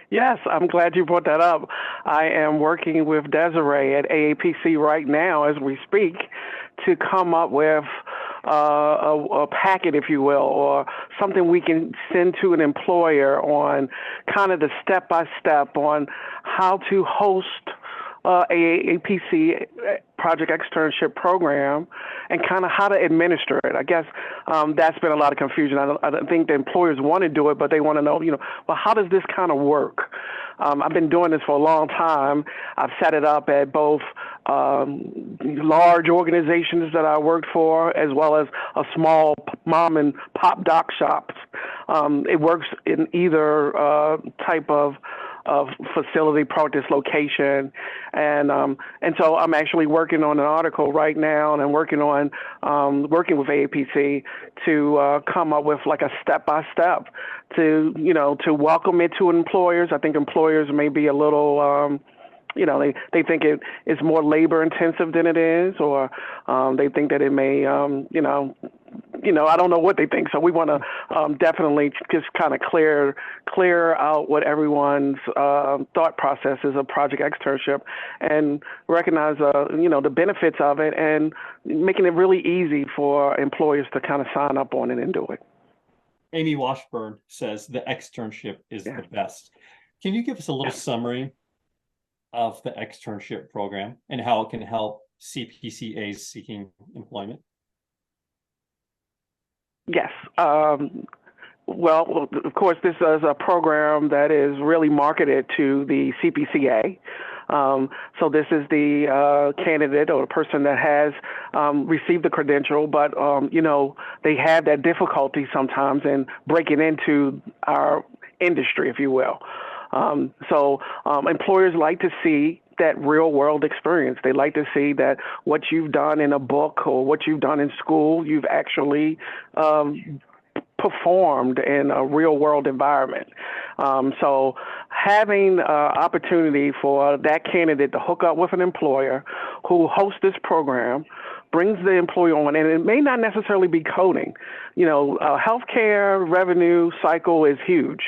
Speaker 2: Yes, I'm glad you brought that up. I am working with Desiree at AAPC right now as we speak to come up with a packet, if you will, or something we can send to an employer on kind of the step-by-step on how to host AAPC project externship program and kind of how to administer it. I guess that's been a lot of confusion. I don't think the employers want to do it, but they want to know, well, how does this kind of work? I've been doing this for a long time. I've set it up at both large organizations that I worked for, as well as a small mom and pop doc shops. It works in either type of facility, practice location, and so I'm actually working on an article right now, and I'm working on working with AAPC to come up with like a step-by-step to welcome it to employers. I think employers may be a little they think it is more labor intensive than it is, or they think that it may I don't know what they think. So we want to definitely just kind of clear out what everyone's thought process is of project externship, and recognize the benefits of it, and making it really easy for employers to kind of sign up on it and do it.
Speaker 1: Amy Washburn says the externship is the best. Can you give us a little summary of the externship program and how it can help CPCAs seeking employment?
Speaker 2: Yes. Well, of course, this is a program that is really marketed to the CPCA. So this is the candidate or the person that has received the credential, but they have that difficulty sometimes in breaking into our industry, if you will. So employers like to see that real world experience. They like to see that what you've done in a book or what you've done in school, you've actually performed in a real world environment. So having opportunity for that candidate to hook up with an employer who hosts this program, brings the employee on, and it may not necessarily be coding. Healthcare revenue cycle is huge.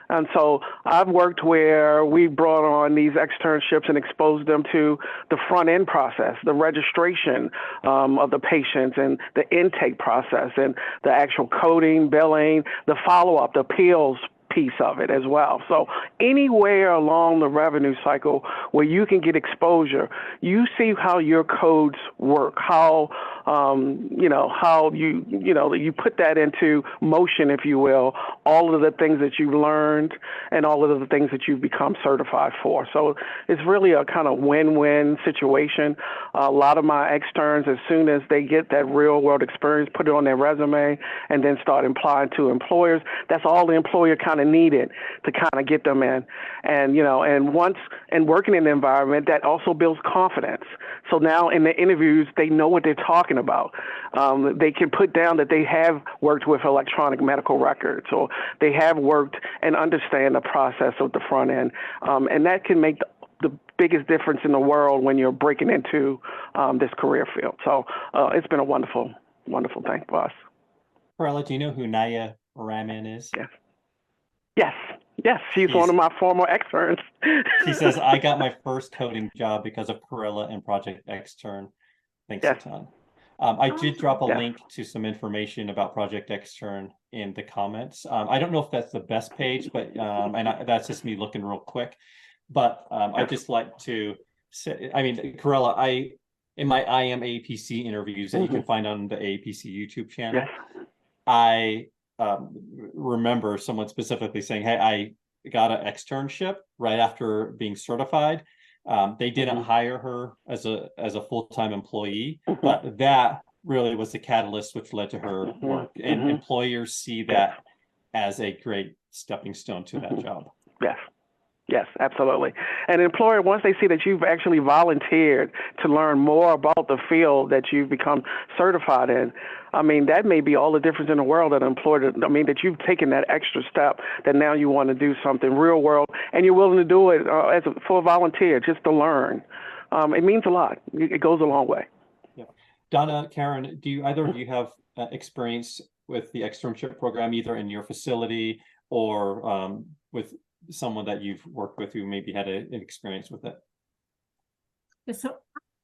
Speaker 2: And so I've worked where we brought on these externships and exposed them to the front end process, the registration of the patients, and the intake process, and the actual coding, billing, the follow-up, the appeals piece of it as well. So anywhere along the revenue cycle where you can get exposure, you see how your codes work, how you put that into motion, if you will, all of the things that you've learned and all of the things that you've become certified for. So it's really a kind of win-win situation. A lot of my externs, as soon as they get that real world experience, put it on their resume and then start applying to employers. That's all the employer kind of needed to kind of get them in. And, and once and working in the environment, that also builds confidence. So now in the interviews, they know what they're talking about. They can put down that they have worked with electronic medical records, or they have worked and understand the process of the front end. And that can make the biggest difference in the world when you're breaking into this career field. So it's been a wonderful, wonderful thing for us.
Speaker 1: Perla, do you know who Naya Raman is?
Speaker 2: Yes, she's one of my former externs.
Speaker 1: She says, I got my first coding job because of Perla and Project Xtern. Thanks a ton. I did drop a link to some information about Project Xtern in the comments. I don't know if that's the best page, but that's just me looking real quick. But I just like to say, Corella, in my I am AAPC interviews that you can find on the AAPC YouTube channel, I remember someone specifically saying, hey, I got an externship right after being certified. They didn't hire her as a full-time employee, but that really was the catalyst which led to her work. And employers see that as a great stepping stone to that job.
Speaker 2: Yes, absolutely. And an employer, once they see that you've actually volunteered to learn more about the field that you've become certified in, that may be all the difference in the world that an employer, that you've taken that extra step, that now you want to do something real world, and you're willing to do it for a volunteer, just to learn. It means a lot. It goes a long way.
Speaker 1: Yeah. Donna, Karen, do either of you have experience with the externship program, either in your facility or with someone that you've worked with who maybe had an experience with it?
Speaker 3: So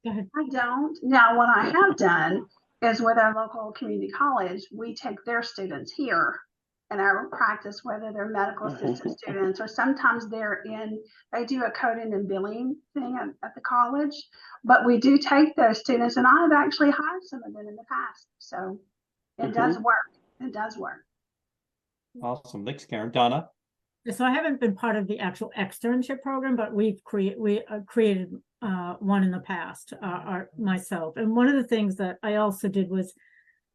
Speaker 3: go ahead.
Speaker 4: I don't. Now, what I have done is with our local community college, we take their students here in our practice, whether they're medical assistant students or sometimes they do a coding and billing thing at the college. But we do take those students, and I've actually hired some of them in the past. So it does work. It does work.
Speaker 1: Awesome. Thanks, Karen. Donna?
Speaker 3: So I haven't been part of the actual externship program, but we created one in the past myself. And one of the things that I also did was,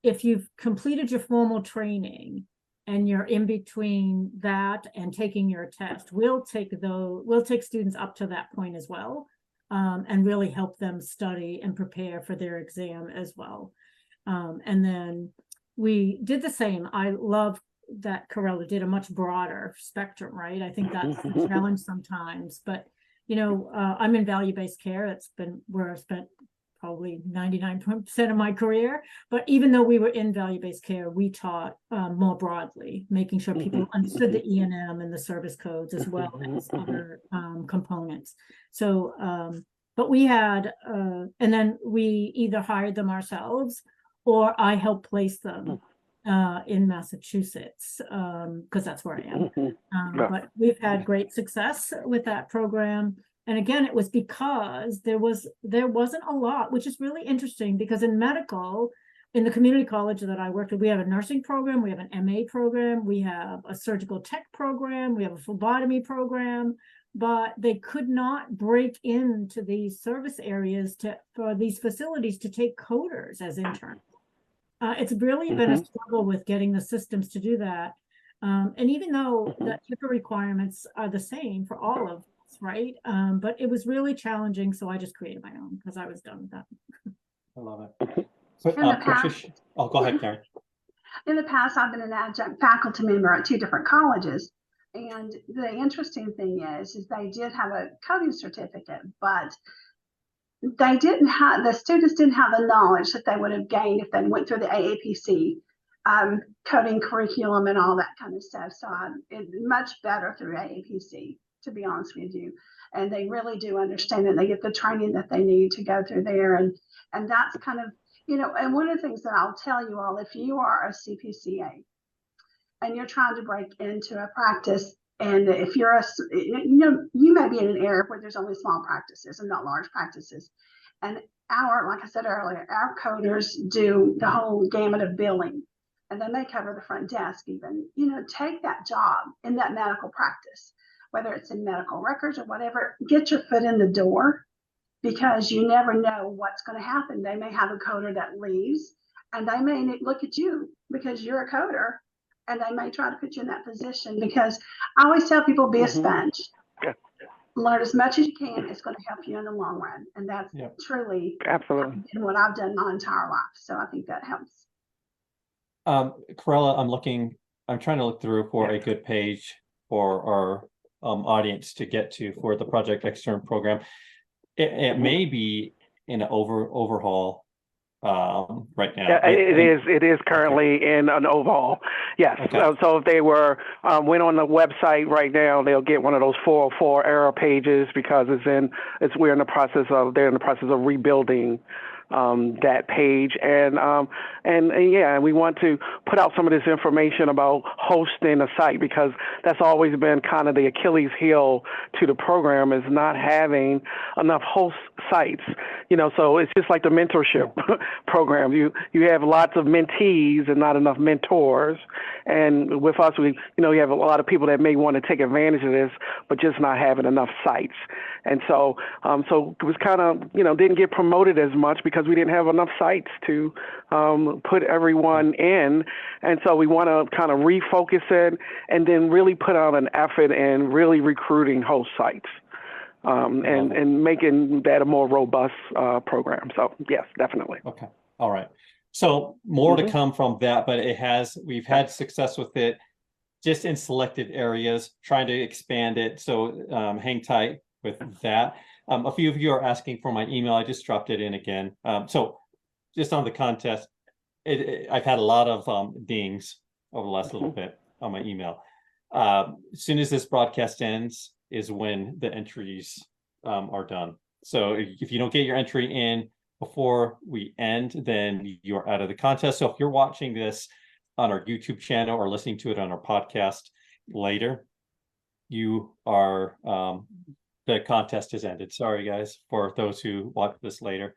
Speaker 3: if you've completed your formal training and you're in between that and taking your test, we'll take students up to that point as well, and really help them study and prepare for their exam as well. And then we did the same. I love that Corella did a much broader spectrum, right? I think that's the challenge sometimes, but I'm in value-based care. It's been where I've spent probably 99% of my career, but even though we were in value-based care, we taught more broadly, making sure people understood the E&M and the service codes as well as other components. So, but we had, and then we either hired them ourselves or I helped place them in Massachusetts, because that's where I am. But we've had great success with that program. And again, it was because there wasn't a lot, which is really interesting, because in medical, in the community college that I worked with, we have a nursing program, we have an MA program, we have a surgical tech program, we have a phlebotomy program, but they could not break into these service areas for these facilities to take coders as interns. It's really been a struggle with getting the systems to do that. And even though the HIPAA requirements are the same for all of us, right? But it was really challenging. So I just created my own because I was done with that.
Speaker 1: I love it. Patricia, go ahead, Karen.
Speaker 4: In the past, I've been an adjunct faculty member at 2 different colleges. And the interesting thing is they did have a coding certificate, but the students didn't have the knowledge that they would have gained if they went through the AAPC coding curriculum and all that kind of stuff. So it's much better through AAPC, to be honest with you. And they really do understand it. They get the training that they need to go through there. And that's kind of, and one of the things that I'll tell you all, if you are a CPCA and you're trying to break into a practice, and if you're you may be in an area where there's only small practices and not large practices. And like I said earlier, our coders do the whole gamut of billing, and then they cover the front desk even. Take that job in that medical practice, whether it's in medical records or whatever, get your foot in the door, because you never know what's going to happen. They may have a coder that leaves, and they may look at you because you're a coder, and they may try to put you in that position. Because I always tell people, be a sponge. Learn as much as you can. It's going to help you in the long run. And that's truly absolutely what I've done my entire life. So I think that helps.
Speaker 1: Corella, I'm trying to look through for a good page for our audience to get to for the Project Xtern program. It may be in an overhaul right now.
Speaker 2: It is currently in an overhaul. Yes. Okay. So if they went on the website right now, they'll get one of those 404 error pages, because they're in the process of rebuilding that page. And we want to put out some of this information about hosting a site, because that's always been kind of the Achilles heel to the program, is not having enough host sites. So it's just like the mentorship program. You have lots of mentees and not enough mentors. And with us, we have a lot of people that may want to take advantage of this, but just not having enough sites. And so it was kind of, didn't get promoted as much because we didn't have enough sites to put everyone in. And so we want to kind of refocus it and then really put out an effort in really recruiting host sites. And making that a more robust program. So yes, definitely.
Speaker 1: Okay. All right. So more to come from that, but we've had success with it just in selected areas, trying to expand it. So hang tight with that. A few of you are asking for my email. I just dropped it in again. So just on the contest, I've had a lot of dings over the last little bit on my email. As soon as this broadcast ends is when the entries are done. So if you don't get your entry in before we end, then you're out of the contest. So if you're watching this on our YouTube channel or listening to it on our podcast later, you are the contest has ended. Sorry, guys, for those who watch this later.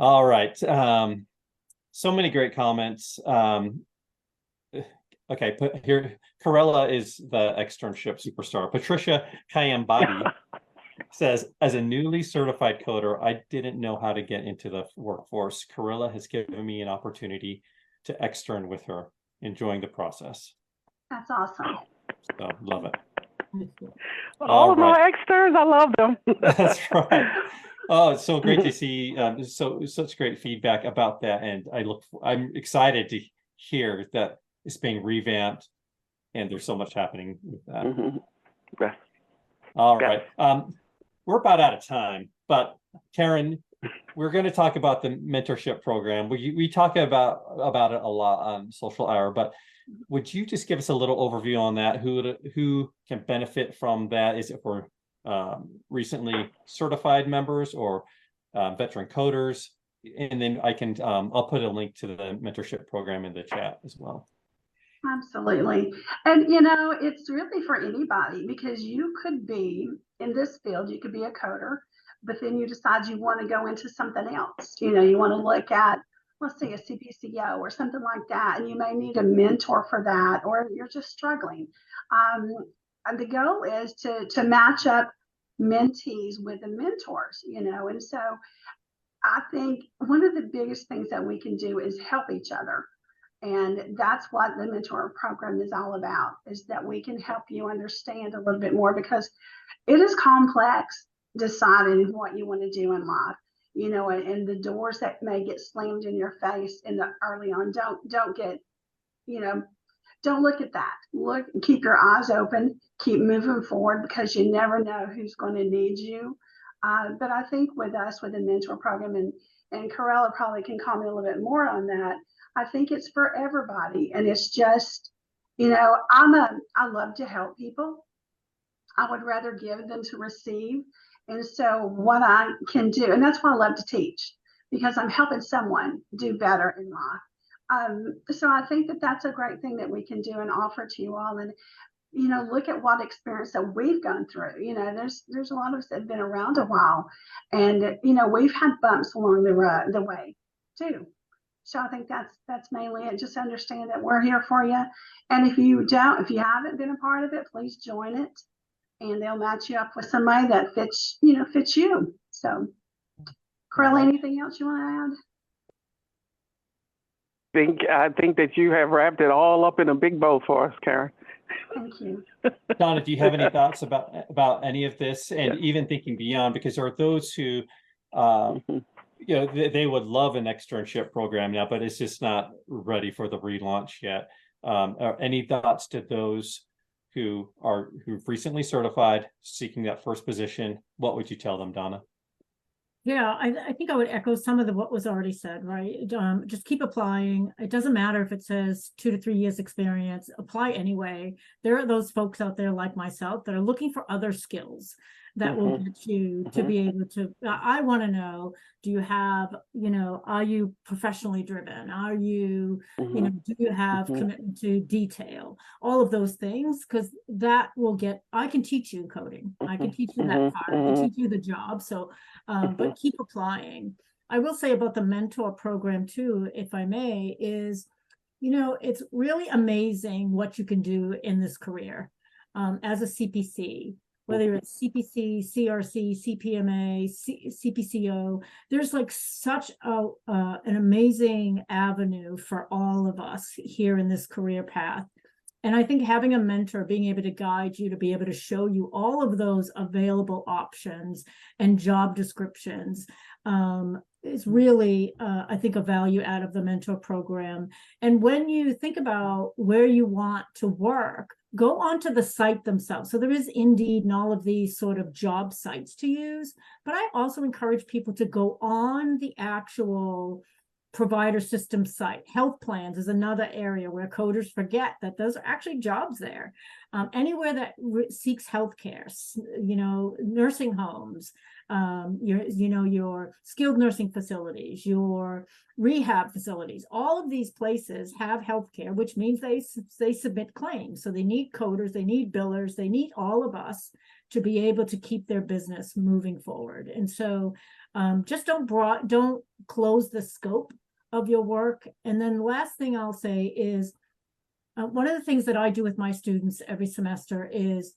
Speaker 1: All right. So many great comments. Okay, put here. Corella is the externship superstar. Patricia Kayambadi says, as a newly certified coder, I didn't know how to get into the workforce. Corella has given me an opportunity to extern with her, enjoying the process.
Speaker 4: That's awesome.
Speaker 1: So love it.
Speaker 2: All of my Xterns, I love them.
Speaker 1: That's right. Oh, it's so great to see such great feedback about that, and I'm excited to hear that it's being revamped, and there's so much happening with that.
Speaker 2: Yeah.
Speaker 1: All right. We're about out of time, but Karen, we're going to talk about the mentorship program. We talk about it a lot on Social Hour, but would you just give us a little overview on that? Who can benefit from that? Is it for recently certified members or veteran coders? And then I'll put a link to the mentorship program in the chat as well.
Speaker 4: Absolutely. And, it's really for anybody, because you could be in this field, you could be a coder, but then you decide you want to go into something else. You want to look at, let's say, a CPCO or something like that, and you may need a mentor for that, or you're just struggling. And the goal is to match up mentees with the mentors, and so I think one of the biggest things that we can do is help each other. And that's what the mentor program is all about, is that we can help you understand a little bit more, because it is complex deciding what you want to do in life, and the doors that may get slammed in your face in the early on, don't get, don't look at that. Keep your eyes open, keep moving forward, because you never know who's going to need you. But I think with us, with the mentor program, and Corella probably can comment a little bit more on that, I think it's for everybody. And it's just, I love to help people. I would rather give than to receive. And so what I can do, and that's why I love to teach, because I'm helping someone do better in life. So I think that that's a great thing that we can do and offer to you all. And, look at what experience that we've gone through. There's a lot of us that have been around a while, and, we've had bumps along the way too. So I think that's mainly it. Just understand that we're here for you. And if you haven't been a part of it, please join it, and they'll match you up with somebody that fits you. So, Corella, anything else you want to add?
Speaker 2: I think that you have wrapped it all up in a big bow for us, Karen.
Speaker 4: Thank you.
Speaker 1: Donna, do you have any thoughts about any of this, and even thinking beyond? Because there are those who they would love an externship program now, but it's just not ready for the relaunch yet. Any thoughts to those who've recently certified, seeking that first position? What would you tell them, Donna?
Speaker 3: Yeah, I think I would echo some of what was already said, right? Just keep applying. It doesn't matter if it says 2 to 3 years experience, apply anyway. There are those folks out there like myself that are looking for other skills that will get you to be able to, I want to know, do you have, are you professionally driven? Are you, do you have commitment to detail? All of those things, because that will I can teach you coding. I can teach you that part. I can teach you the job. So, but keep applying. I will say about the mentor program too, if I may, is, it's really amazing what you can do in this career as a CPC. Whether it's CPC, CRC, CPMA, CPCO, there's like such an amazing avenue for all of us here in this career path. And I think having a mentor, being able to guide you, to be able to show you all of those available options and job descriptions is really, I think, a value out of the mentor program. And when you think about where you want to work, go onto the site themselves. So there is Indeed and all of these sort of job sites to use, but I also encourage people to go on the actual provider system site. Health plans is another area where coders forget that those are actually jobs there. Anywhere that seeks healthcare, you know, nursing homes, your skilled nursing facilities, your rehab facilities, all of these places have healthcare, which means they submit claims. So they need coders, they need billers, they need all of us to be able to keep their business moving forward. And so just don't close the scope of your work. And then the last thing I'll say is one of the things that I do with my students every semester is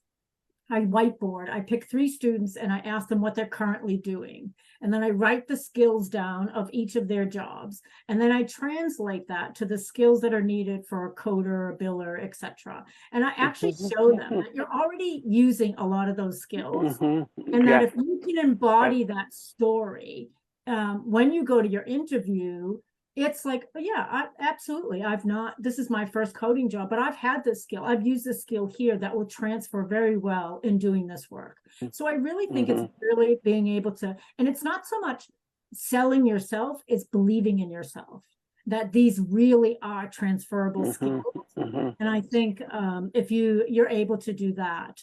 Speaker 3: I whiteboard. I pick 3 students and I ask them what they're currently doing. And then I write the skills down of each of their jobs. And then I translate that to the skills that are needed for a coder, a biller, etc. And I actually show them that you're already using a lot of those skills. And that if you can embody that story, when you go to your interview, it's like, oh, yeah, absolutely. This is my first coding job, but I've had this skill. I've used this skill here that will transfer very well in doing this work. So I really think it's really being able to, and it's not so much selling yourself, it's believing in yourself, that these really are transferable skills. And I think if you're able to do that,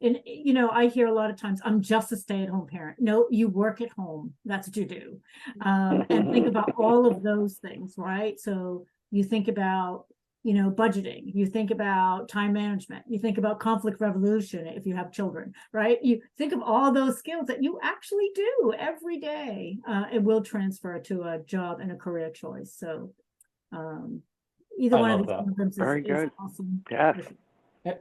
Speaker 3: and, you know, I hear a lot of times, I'm just a stay-at-home parent. No, you work at home. That's what you do. And think about all of those things, right? So you think about, you know, budgeting. You think about time management. You think about conflict resolution if you have children, right? You think of all those skills that you actually do every day. It will transfer to a job and a career choice. So either one of these programs is awesome.
Speaker 2: Yes.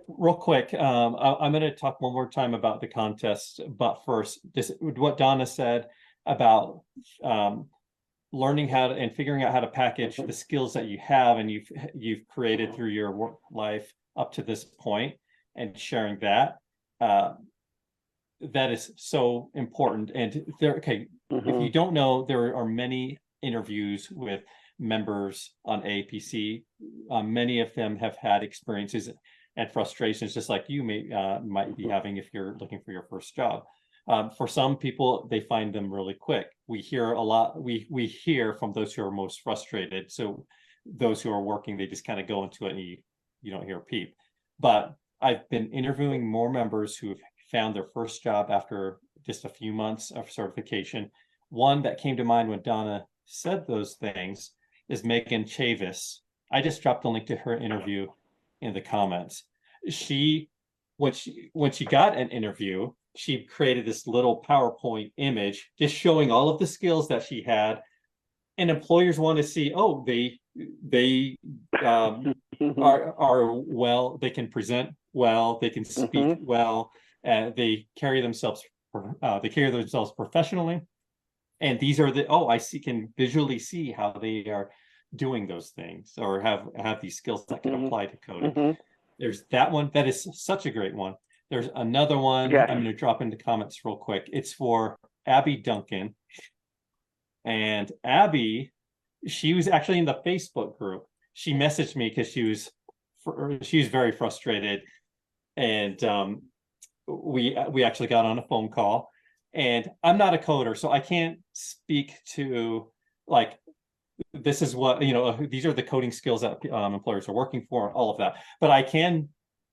Speaker 1: Real quick, I'm going to talk one more time about the contest, but first, what Donna said about learning how to and figuring out how to package the skills that you have and you've created through your work life up to this point, and sharing that that is so important. And if you don't know, there are many interviews with members on AAPC. Many of them have had experiences and frustrations, just like you might be having if you're looking for your first job. For some people, they find them really quick. We hear a lot. We hear from those who are most frustrated. So those who are working, they just kind of go into it, and you don't hear a peep. But I've been interviewing more members who have found their first job after just a few months of certification. One that came to mind when Donna said those things is Megan Chavis. I just dropped a link to her interview in the comments. When she got an interview, she created this little PowerPoint image just showing all of the skills that she had, and employers want to see, oh, they are well, they can present well, they can speak well, they carry themselves professionally, and these are can visually see how they are doing those things or have these skills that can apply to coding. There's that one. That is such a great one. There's another one I'm going to drop into comments real quick. It's for Abby Duncan. And Abby, she was actually in the Facebook group. She messaged me because she was very frustrated. And we actually got on a phone call. And I'm not a coder, so I can't speak to like, this is what, these are the coding skills that employers are working for, all of that. But I can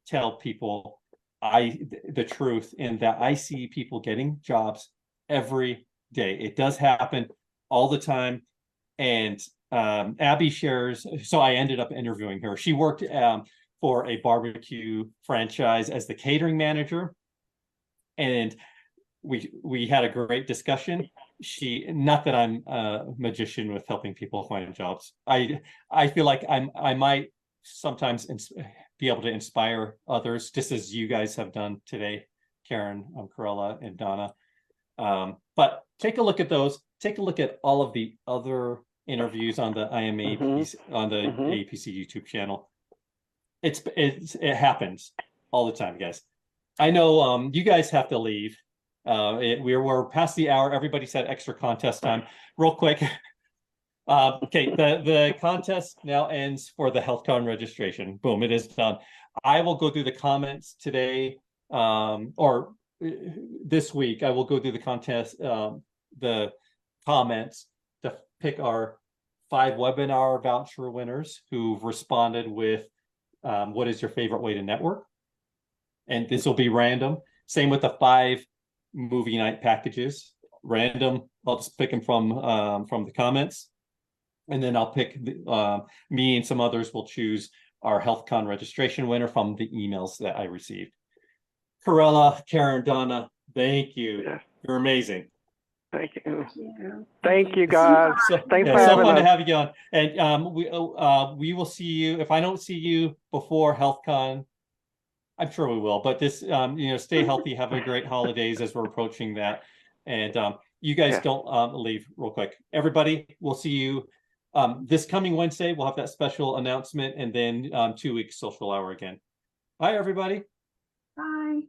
Speaker 1: tell people the truth in that I see people getting jobs every day. It does happen all the time. And Abby shares, so I ended up interviewing her. She worked for a barbecue franchise as the catering manager. And we had a great discussion. Not that I'm a magician with helping people find jobs. I feel like I might sometimes be able to inspire others, just as you guys have done today, Karen, Corella, and Donna. But take a look at those. Take a look at all of the other interviews on the AAPC on the AAPC YouTube channel. It happens all the time, guys. I know you guys have to leave. We're past the hour. Everybody said extra contest time. Real quick. Okay, the contest now ends for the HealthCon registration. Boom, it is done. I will go through the comments today, or this week. I will go through the contest, the comments to pick our 5 webinar voucher winners who've responded with what is your favorite way to network, and this will be random. Same with the 5 movie night packages, random. I'll just pick them from the comments, and then I'll pick me and some others will choose our HealthCon registration winner from the emails that I received. Corella, Karen, Donna, thank you.
Speaker 2: Yes.
Speaker 1: You're amazing.
Speaker 2: Thank you.
Speaker 4: Yeah.
Speaker 2: Thank you, guys.
Speaker 1: So,
Speaker 2: Thanks
Speaker 1: yeah,
Speaker 2: for
Speaker 1: so
Speaker 2: having
Speaker 1: fun to
Speaker 2: us.
Speaker 1: have you on. And we will see you. If I don't see you before HealthCon, I'm sure we will. But this, stay healthy. Have a great holidays as we're approaching that. And you guys don't leave real quick. Everybody, we'll see you this coming Wednesday. We'll have that special announcement, and then 2 weeks social hour again. Bye, everybody.
Speaker 4: Bye.